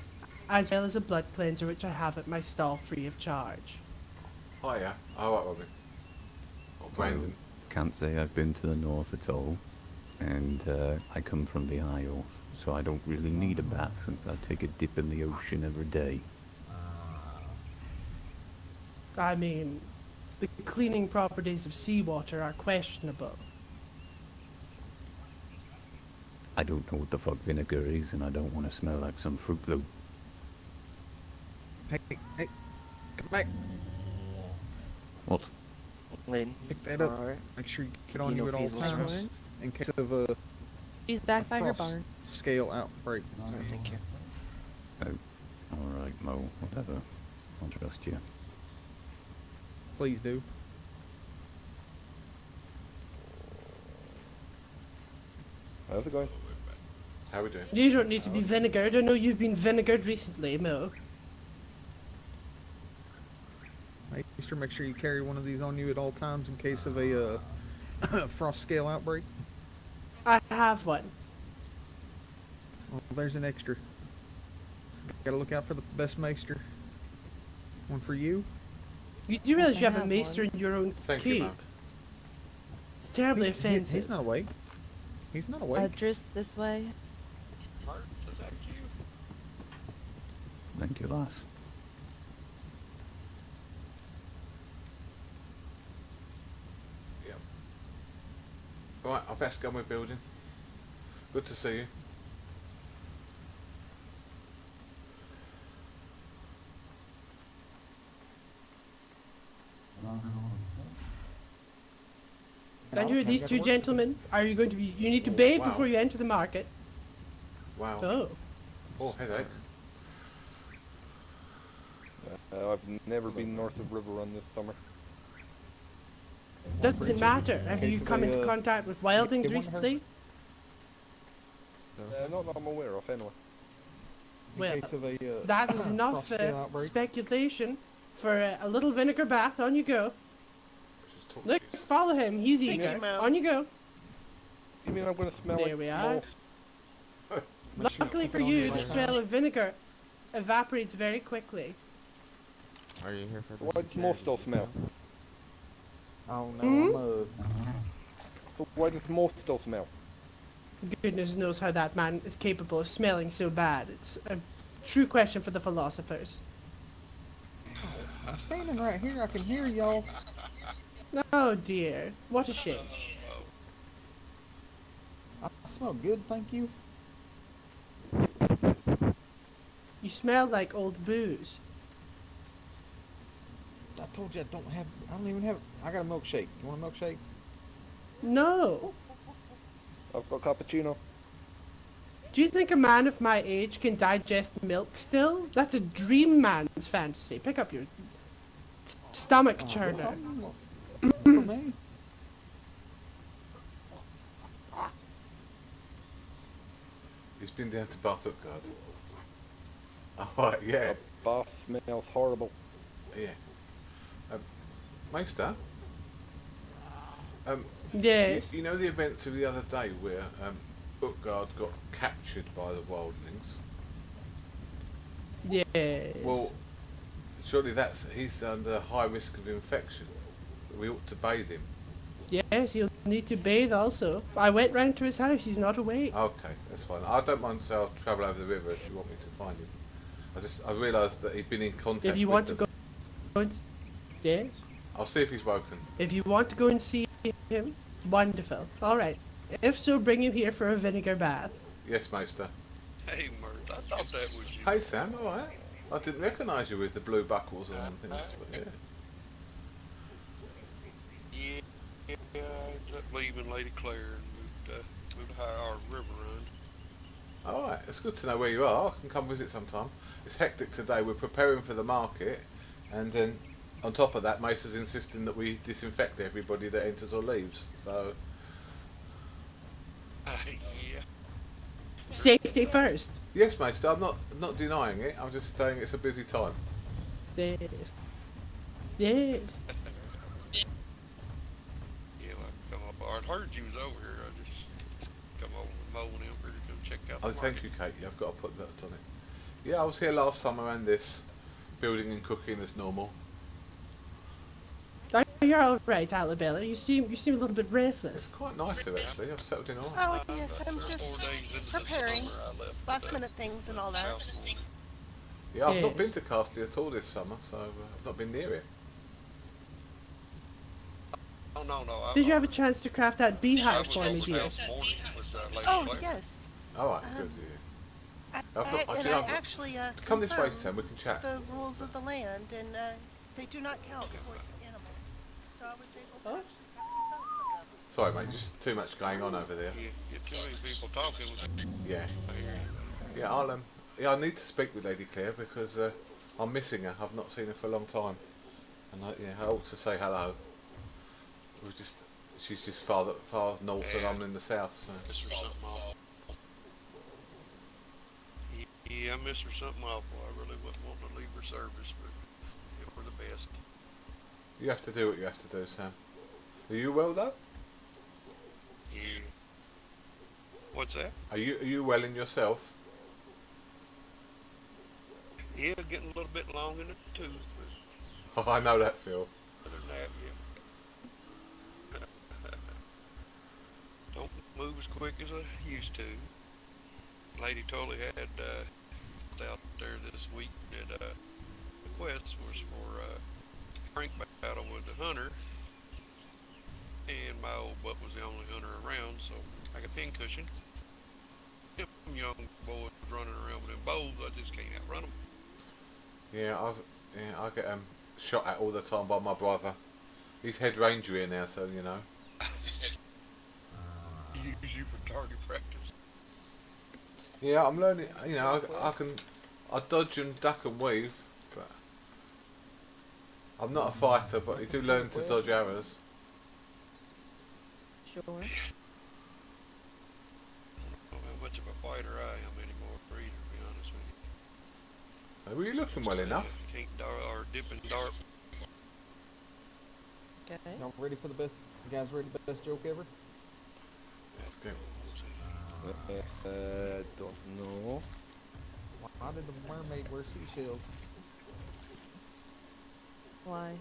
as well as a blood cleanser which I have at my stall free of charge. Hiya. Oh, right, Robin. Or Brandon. Can't say I've been to the north at all, and I come from the Isles, so I don't really need a bath since I take a dip in the ocean every day. I mean, the cleaning properties of seawater are questionable. I don't know what the fuck vinegar is, and I don't want to smell like some Fruit Loop. Hey, come back. What? Lynn. Pick that up. Alright. Make sure you get on you at all times in case of a She's back by her frost barn. scale outbreak. Alright, thank you. Oh, alright, Mo, whatever. I'll trust you. Please do. How's it going? How are we doing? You don't need to be vinegared. I know you've been vinegared recently, Mo. Maester, make sure you carry one of these on you at all times in case of a frost scale outbreak. I have one. Well, there's an extra. Gotta look out for the best Maester. One for you. You do realize I you have a have maester one. in your own Thank you, keep? Mark. It's terribly He's offensive. not awake. He's not awake. Driss this way. Thank you, lass. Yep. Right, I best go my building. Good to see you. And who are these two gentlemen? Are you going to be? You need to Oh, bathe wow. before you enter the market. Wow. Oh. Oh, headache. I've never been north of River Run this summer. Doesn't matter. Have you come into contact with wildlings recently? Not that I'm aware of, anyway. Well, that is enough speculation for a little vinegar bath. On you go. Look, follow him. He's eager. On you go. You mean I'm going to smell There like we are. moss? Luckily for you, the smell of vinegar evaporates very quickly. Are you here for the Why does moss still smell? Oh no, So why does moss still smell? Goodness knows how that man is capable of smelling so bad. It's a true question for the philosophers. I'm standing right here. I can hear y'all. Oh dear, what a shame. I smell good, thank you. You smell like old booze. I told you I don't even have. I got a milkshake. You want a milkshake? No. I've got cappuccino. Do you think a man of my age can digest milk still? That's a dream man's fantasy. Pick up your stomach churner. For me? He's been down to Bath Upguard. Oh, right, yeah. The bath smells horrible. Yeah. Meister? Yes. You know the events of the other day where Utgard got captured by the wildlings? Yes. Well, surely he's under high risk of infection. We ought to bathe him. Yes, he'll need to bathe also. I went round to his house, he's not awake. Okay, that's fine. I don't mind, so I'll travel over the river if you want me to find him. I realised that he'd been in contact If you with want to them. go and, yes. I'll see if he's woken. If you want to go and see him, wonderful. Alright. If so, bring him here for a vinegar bath. Yes, Meister. Hey, Mirth, I thought that was you. Hey, Sam, alright. I didn't recognise you with the blue buckles and things, but yeah. Yeah, I ended up leaving Lady Claire and moved to High River Run. Alright, it's good to know where you are. I can come visit sometime. It's hectic today. We're preparing for the market, and then on top of that, Meister's insisting that we disinfect everybody that enters or leaves. So, Yeah. Safety first. yes, Meister, I'm not denying it. I'm just saying it's a busy time. Yes. Yes. Yeah, well, I come up. I heard you was over here. I just come over with Mo and him for to go check out the Oh, thank you, Kate. Yeah, I've got to put that on it. Yeah, I was here last summer and this, building and cooking as normal. Oh, you're alright, Alabella. You seem a little bit restless. It's quite nice here, actually. I've settled in all right. Oh, yes, I'm just preparing last minute things and all that. Yeah, I've not Yes. been to Casty at all this summer, so I've not been near it. Oh, no. Did you have a chance to craft that I beehive was for me, over dear? this morning with Lady Oh, Claire. yes. Alright, good, yeah. I actually Come this way, confirmed Sam, we can chat. the rules of the land, and they do not count towards animals. So I was able to actually capture them. Sorry, mate, just too much going on over there. Yeah, too many people talking. Yeah. Yeah, I need to speak with Lady Claire because I'm missing her. I've not seen her for a long time. And I ought to say hello. She's just far north and I'm in the south, so. Miss her something awful. Yeah, I miss her something awful. I really wouldn't want to leave her service, but yeah, we're the best. You have to do what you have to do, Sam. Are you well though? Yeah. What's that? Are you well in yourself? Yeah, getting a little bit long in the tooth, but Oh, I know that feel. other than that, yeah. Don't move as quick as I used to. Lady totally had out there this week that the quest was for drink battle with the hunter, and my old butt was the only hunter around, so I got a pincushion. Them young boys running around with them bows, I just can't outrun them. Yeah, I get shot at all the time by my brother. He's head ranger here now, so you know. Use you for target practice. Yeah, I'm learning. You know, I dodge and duck and weave, but I'm not a fighter. But you do learn to dodge arrows. Sure. I don't know how much of a fighter I am anymore, either, to be honest with you. So were you looking well enough? You can't or dip and dart. Okay. Y'all ready for the best? You guys ready for the best joke ever? Let's go. Don't know. Why did the mermaid wear seashells? Why?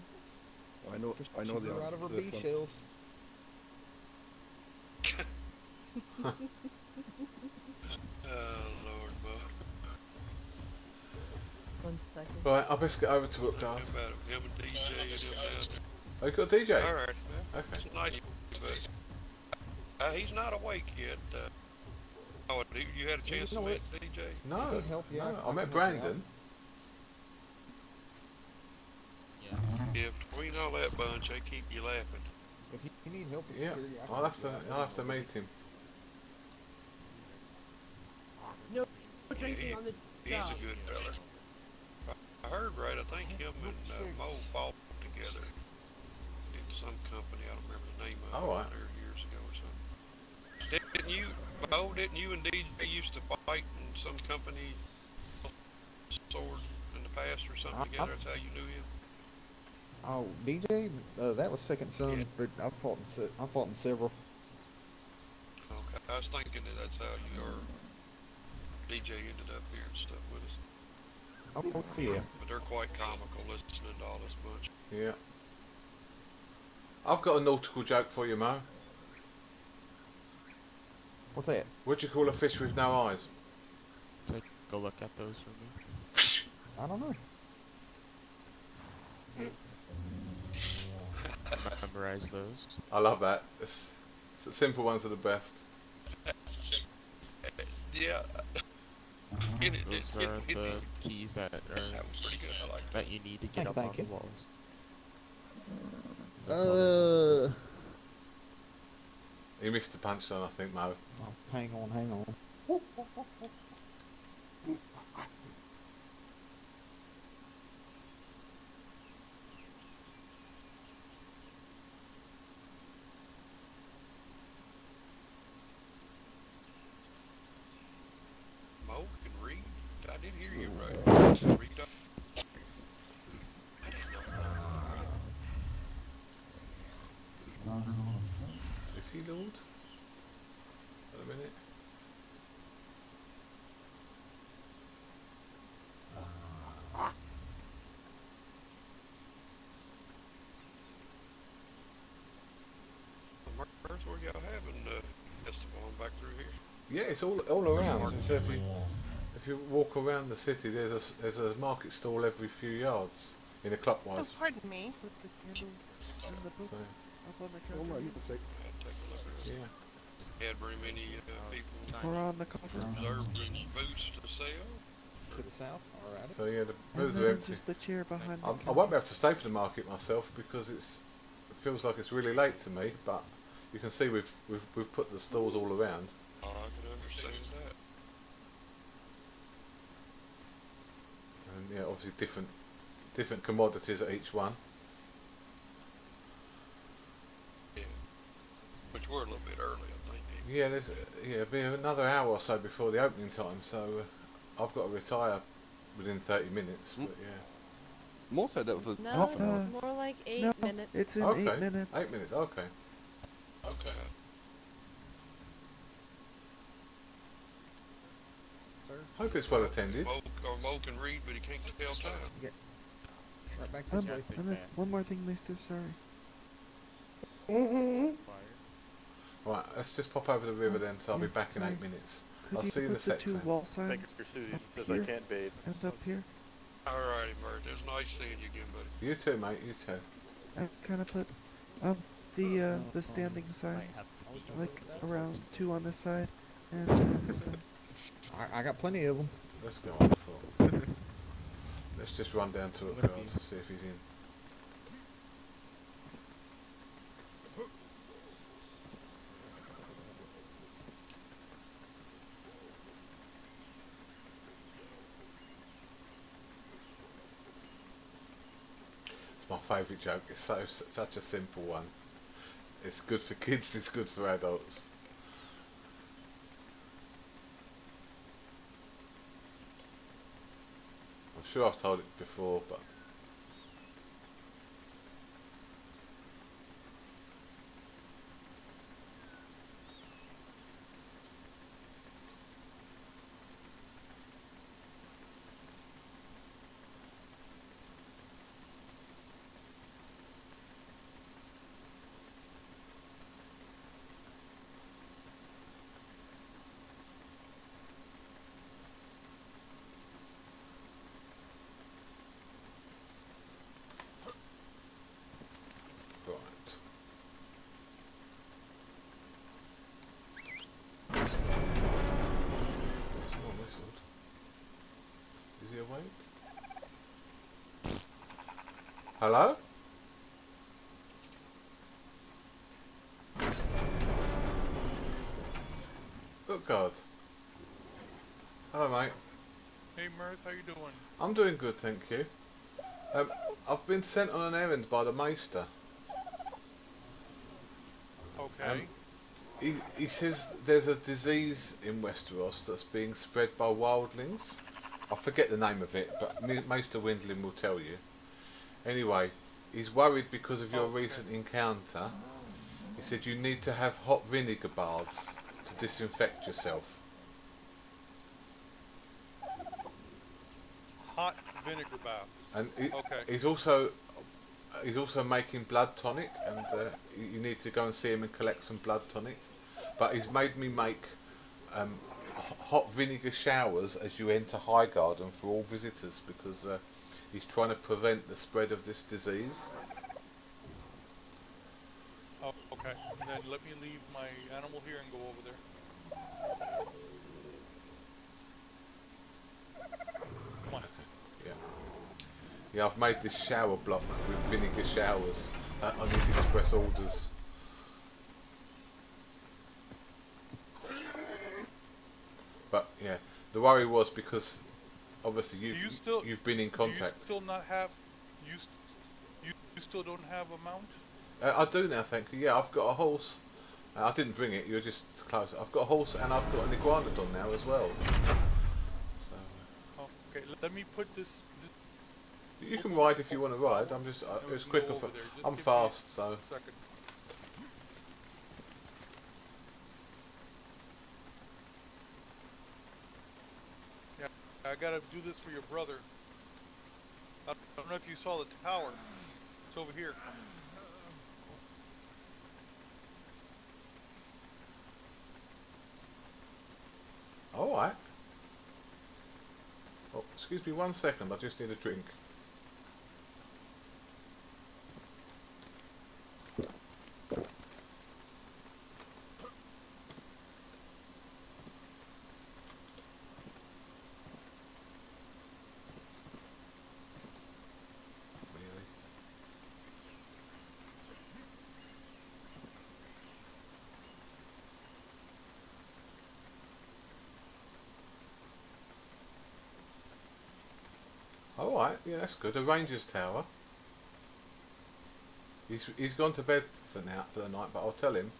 I know She the grew answer out of her to this bee one. shells. Oh, Lord, Bo. 1 second. Right, I best get over to it, How guys. about him and DJ and him down there? Oh, you got a DJ? All right. Okay. It's nice, but he's not awake yet. Oh, you had a chance to meet DJ? No, I can help you no. out. I met Brandon. Yeah, between all that bunch, they keep you laughing. If you need help with Yeah, security, I can I'll help have you to. out. I'll have to meet him. No drinking on the He's job. a good feller. I heard right, I think him and Mo fought together in some company. I don't remember the name of it. All right. There years ago or something. Didn't you and DJ used to fight in some company sword in the past or something together? That's how you knew him? Oh, DJ, that was second son. Yeah. But I fought in several. Okay. I was thinking that's how you or DJ ended up here and stuff with us. Oh yeah. But they're quite comical listening to all this bunch. Yeah. I've got a nautical joke for you, Mo. What's that? What do you call a fish with no eyes? Take a look at those for me. I don't know. Memorize those. I love that. It's the simple ones are the best. Yeah. Those are the keys that are That was pretty good. I like that. that you need to get up Thank on you. the walls. He missed the punchline, I think, Mo. Oh, hang on. Mo can read. I did hear you right. Read up. I didn't know. Is he Lord? Wait a minute. Mirth, where y'all having festival on back through here? Yeah, it's all around. So if you walk around the city, there's a market stall every few yards in a Oh, clockwise. pardon me. Put the candles in the books So, up on the Hold on, counter. you can say. Take a look at it. yeah. Had very many people Or on the cover. observing booths to sell. To the south. All right. So yeah, the And booths are then empty. just the chair behind the I counter. won't be able to stay for the market myself because it feels like it's really late to me. But you can see we've put the stalls all around. Oh, I can understand that. And yeah, obviously different commodities at each one. Yeah. Which we're a little bit early, I think. Yeah, it'll be another hour or so before the opening time, so I've got to retire within 30 minutes. But yeah. Mo said that was a. No, Uh, more like 8 No, minutes. it's in Okay. 8 minutes. 8 minutes. Okay. Okay. Hope it's well attended. Mo can read, but he can't tell time. Right back this way. And then one more thing, Maester, sorry. Right, let's just pop over the river then. So I'll be back in 8 minutes. Could I'll you see you in a put the sec. 2 Sam. wall signs up here and up here? Alrighty, Mirth. It was nice seeing you again, buddy. You too, mate. You too. And kind of put the standing signs, like around 2 on this side and 2 on this side. I got plenty of them. Let's go on the floor. Let's just run down to it, guys. See if he's in. It's my favourite joke. It's such a simple one. It's good for kids, it's good for adults. I'm sure I've told it before, but right. Someone whistled. Is he awake? Hello? Good God. Hello, mate. Hey Mirth, how you doing? I'm doing good, thank you. I've been sent on an errand by the Maester. Okay. He says there's a disease in Westeros that's being spread by wildlings. I forget the name of it, but Maester Windling will tell you. Anyway, he's worried because of your recent encounter. He said you need to have hot vinegar baths to disinfect yourself. Hot vinegar baths. And okay. he's also making blood tonic, and you need to go and see him and collect some blood tonic. But he's made me make hot vinegar showers as you enter Highgarden for all visitors, because he's trying to prevent the spread of this disease. Oh, okay. And then let me leave my animal here and go over there. Come on. Yeah. Yeah, I've made this shower block with vinegar showers on his express orders. But yeah, the worry was because obviously you've been in contact. Do you still not have you still don't have a mount? I do now, thank you. Yeah, I've got a horse. I didn't bring it. You're just close. I've got a horse and I've got an iguanodon now as well. So. Okay, let me put this. You can ride if you want to ride. I'm just. It's quicker for. I'm fast, so. Second. Yeah, I gotta do this for your brother. I don't know if you saw the tower. It's over here. Alright. Oh, excuse me 1 second, I just need a drink. Alright, yeah, that's good. A ranger's tower. He's gone to bed for the night, but I'll tell him.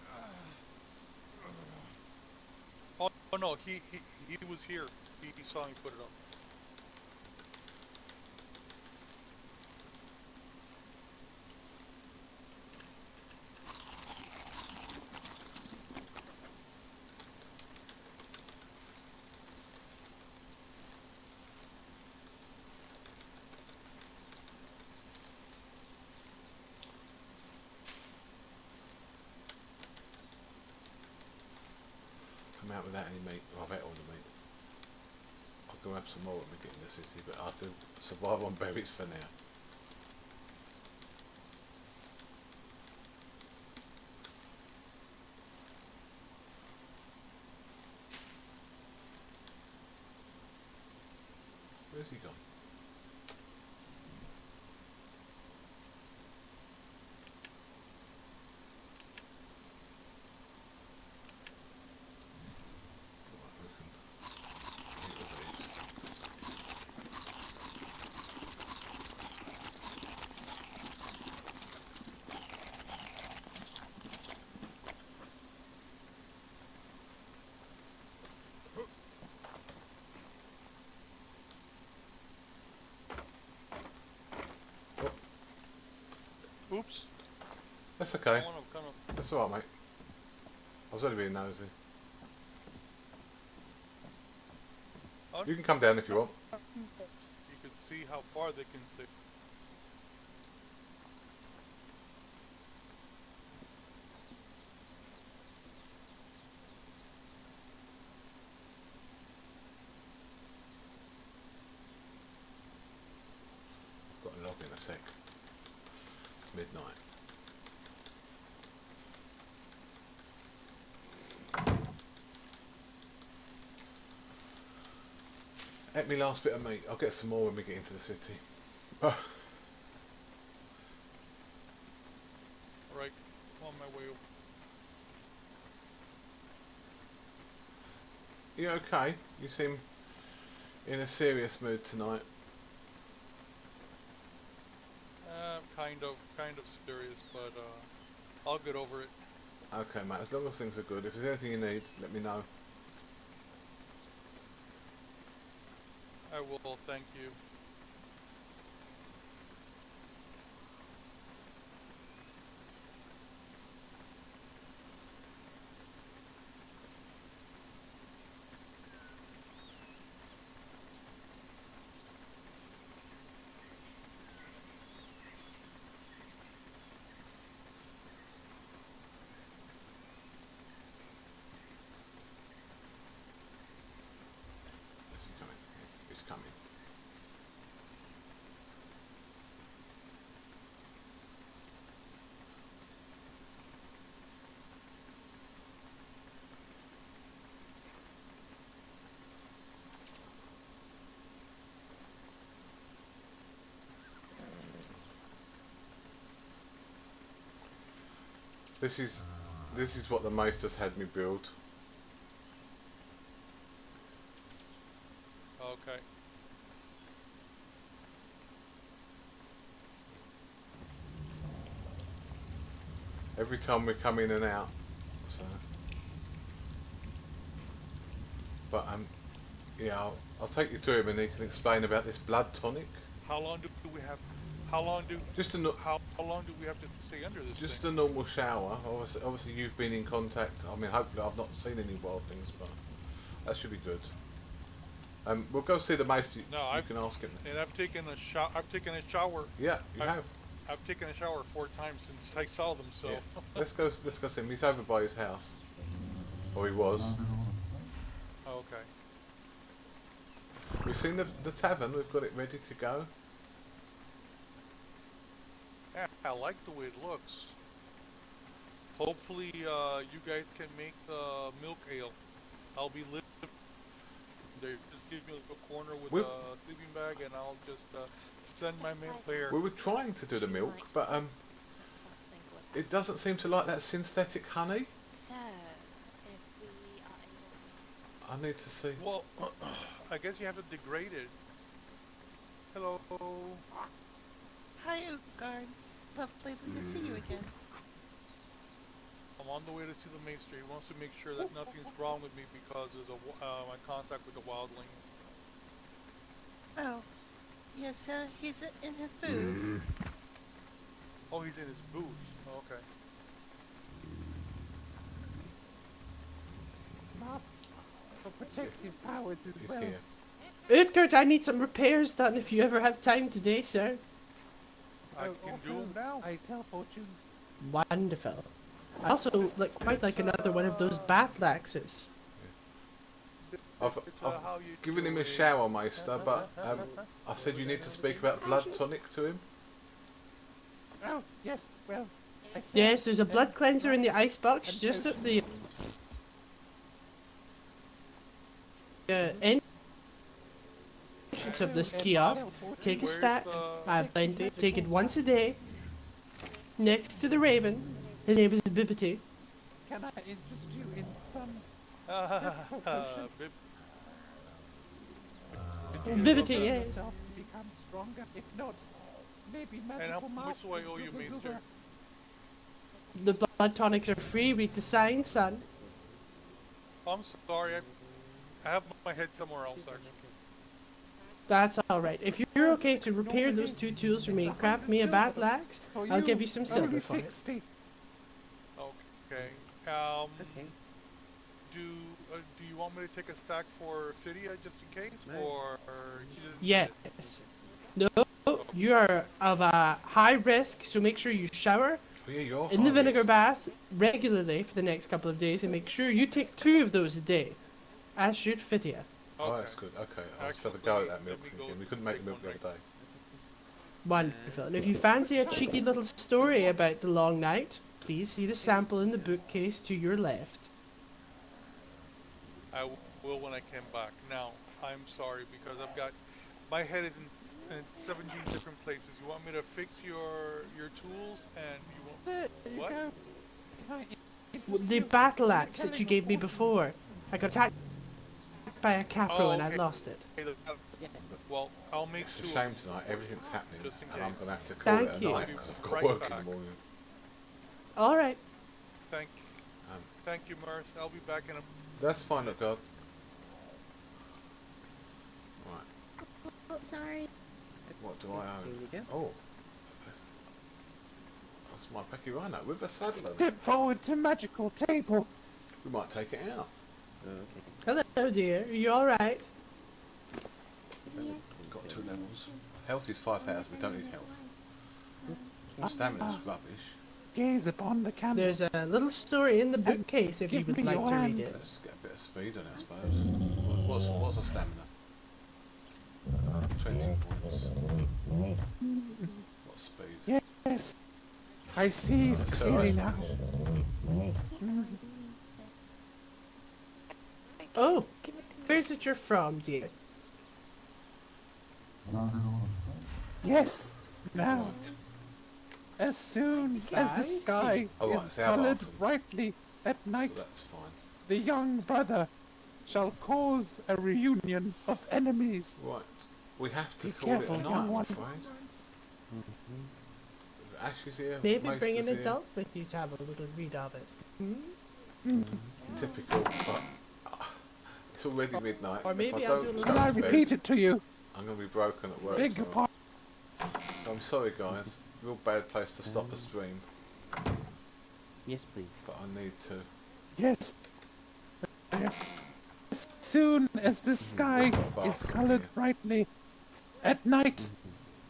Oh no, he was here. He saw me put it up. Come out without any meat. Well, I've ate all the meat. I'll go have some more when we get in the city, but I have to survive on berries for now. Where's he gone? Oops. That's okay. I wanna kind of. That's alright, mate. I was only being nosy. You can come down if you want. You can see how far they can see. Got to log in a sec. It's midnight. Ate me last bit of meat. I'll get some more when we get into the city. Alright, on my way over. You okay? You seem in a serious mood tonight. Kind of serious, but I'll get over it. Okay, mate. As long as things are good. If there's anything you need, let me know. I will, thank you. Is he coming? He's coming. This is what the Maester's had me build. Okay. Every time we come in and out. So. But yeah, I'll take you to him and he can explain about this blood tonic. How long do we have? How long do? Just a how long do we have to stay under this Just thing? a normal shower. Obviously you've been in contact. I mean, hopefully I've not seen any wild things, but that should be good. We'll go see the Maester. No, you can ask him. And I've taken a shower. I've taken a shower. Yeah, you have. I've taken a shower 4 times since I saw them. So. Yeah. Let's go see him. He's over by his house. Or he was. Okay. We've seen the tavern. We've got it ready to go. Yeah, I like the way it looks. Hopefully, you guys can make the milk ale. I'll be living there. Just give me a corner with a sleeping bag, and I'll just send my milk there. We were trying to do the milk, but it doesn't seem to like that synthetic honey. So, if we are able I need to see. Well, I guess you have to degrade it. Hello. Hi, Utgard. Lovely to see you again. I'm on the way to see the Maester. He wants to make sure that nothing's wrong with me because there's my contact with the wildlings. Oh, yes, he's in his booth. Oh, he's in his booth. Okay. Masks for protective powers as He's well. here. Utgard, I need some repairs done if you ever have time today, sir. I can do them now. I tell fortunes. Wonderful. I also quite like another one of those bat laxes. I've given him a shower, Maester, but I said you need to speak about blood tonic to him. Oh, yes, well, I said... Yes, there's a blood cleanser in the icebox just at the entrance of this kiosk. Take a stack. I plan to take it once a day. Next to the raven. His name is Bibbity. Can I interest you in some... Bibbity, yes. Become stronger, if not, maybe And magical how much mask do I owe you, Maester? The blood tonics are free. Read the sign, son. I'm sorry. I have my head somewhere else, actually. That's alright. If you're okay to repair those 2 tools for me and craft me a battle axe, I'll give you some silver for it. Okay. Do you want me to take a stack for Phidia just in case, or he doesn't need it? Yes. No, you are of a high risk, so make sure you shower Yeah, you're in the high vinegar risk. bath regularly for the next couple of days, and make sure you take 2 of those a day, as should Fitia. Oh, that's good. Okay, I'll just have a go at that milk thing again. We couldn't make milk the other day. Wonderful. And if you fancy a cheeky little story about the long night, please see the sample in the bookcase to your left. I will when I come back. Now, I'm sorry because I've got my head is in 17 different places. You want me to fix your tools and you want what? The battle axe that you gave me before. I got attacked by a capro and I lost it. Well, I'll make It's a two of shame them, tonight. Everything's happening, just in and I'm case. gonna have to call Thank it a you. night because I've got Right work in back. the morning. Alright. Thank you, Mirth. I'll be back in a. That's fine, look, God. Right. Oh, sorry. What do I own? Oh. That's my Becky Rhino with a saddle. Step forward to magical table. We might take it out. Hello, dear. Are you alright? We've got 2 levels. Health is 5,000. We don't need health. Stamina's rubbish. Gaze upon the candle. There's a little story in the bookcase if you Give would me like your to hand. read it. Let's get a bit of speed on it, I suppose. What's our stamina? 20 points. What speed? Yes, I see it That's clearly alright. now. Oh, where's it you're from, dear? Yes, now. As soon as the sky Oh, right, is so how coloured often? brightly at night, So that's fine. the young brother shall cause a reunion of enemies. Right. We have to Be call careful, it a night, young I'm one. afraid. Ash is here. Maybe Mace bring is an here. adult with you to have a little read of it. Typical, but it's already midnight. Or If maybe I I'll don't do a go Shall I to bed, repeat it to you? I'm going to be broken at work Beg your tomorrow. pardon. So I'm sorry, guys. Real bad place to stop a stream. Yes, please. But I need to. Yes. Yes. As soon as the sky we've got a is bathroom coloured here. brightly at night,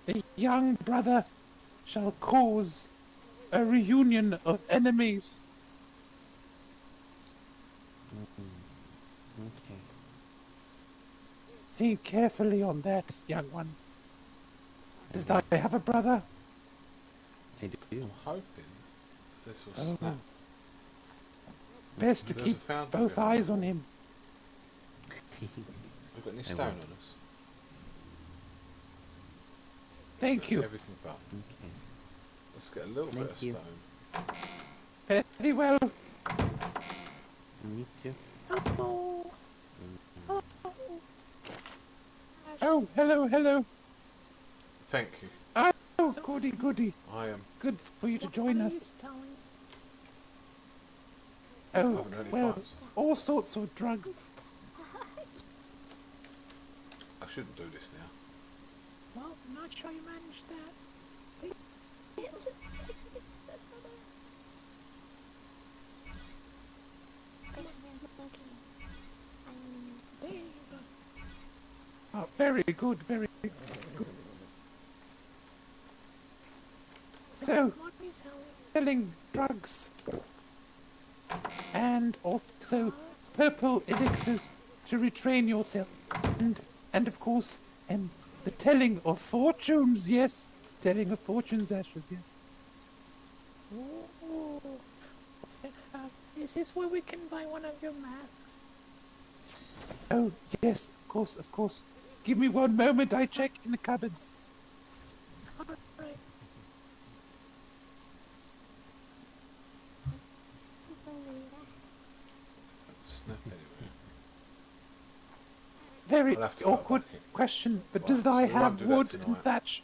the young brother shall cause a reunion of enemies. Okay. Think carefully on that, young one. Does thou have a brother? I do. I'm hoping this will Oh. snap. Best to There's keep a fountain both behind eyes the on wall. him. We've got any I stone won't. on us? Thank you. Everything but. Okay. Let's get a little bit of Thank you. stone. Very well. Me too. Oh, hello, hello. Thank you. Oh, goody, goody. I am. Good for you to join us. I Oh, haven't heard any well, fights. all sorts of drugs. I shouldn't do this now. Well, I'm not sure you managed that. There you go. Oh, very good, very good. So, What are you selling? selling drugs. And also purple elixirs to retrain yourself. And of course, the telling of fortunes, yes. Telling of fortunes, Ashes, yes. Ooh. Is this where we can buy one of your masks? Oh, yes, of course, of course. Give me one moment, I check in the cupboards. Alright. Snap anyway. Very I'll have to go awkward back in. question, but Right, does so thy we won't have do that wood and tonight. thatch?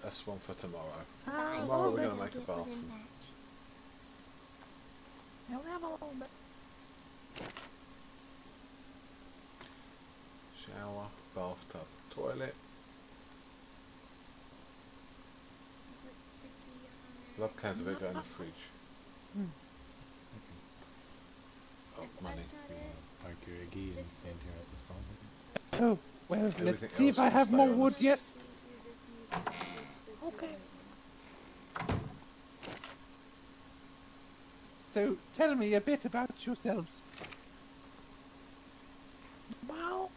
That's one for tomorrow. Ah, Tomorrow we're well, going to make a bathroom. You'll have a little bit. Shower. bathtub, toilet. Love cans of Eggo in the fridge. Oh, money. Park your Iggy and stand here at the stall. Oh, well, Everything let's see if else I can have stay more on wood, us. yes? Okay. So, tell me a bit about yourselves. Well,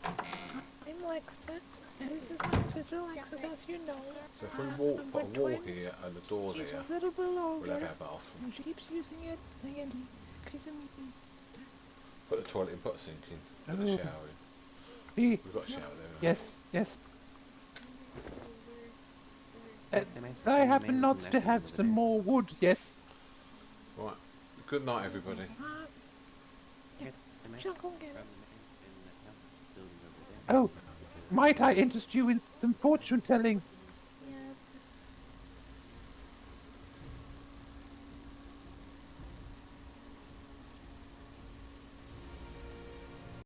I'm Lexus, and this is my sister Lexus, as you know. So if we walk, I'm put a with wall twins. here and a door She's here, a little bit older, we'll have our bathroom. and she keeps using it, and kissing me. Put the toilet in, put a sink in, put the Oh. shower in. Be- We've got a shower there. Yes, yes. I happen not to have some more wood, yes? Right. Good night, everybody. Oh, might I interest you in some fortune telling?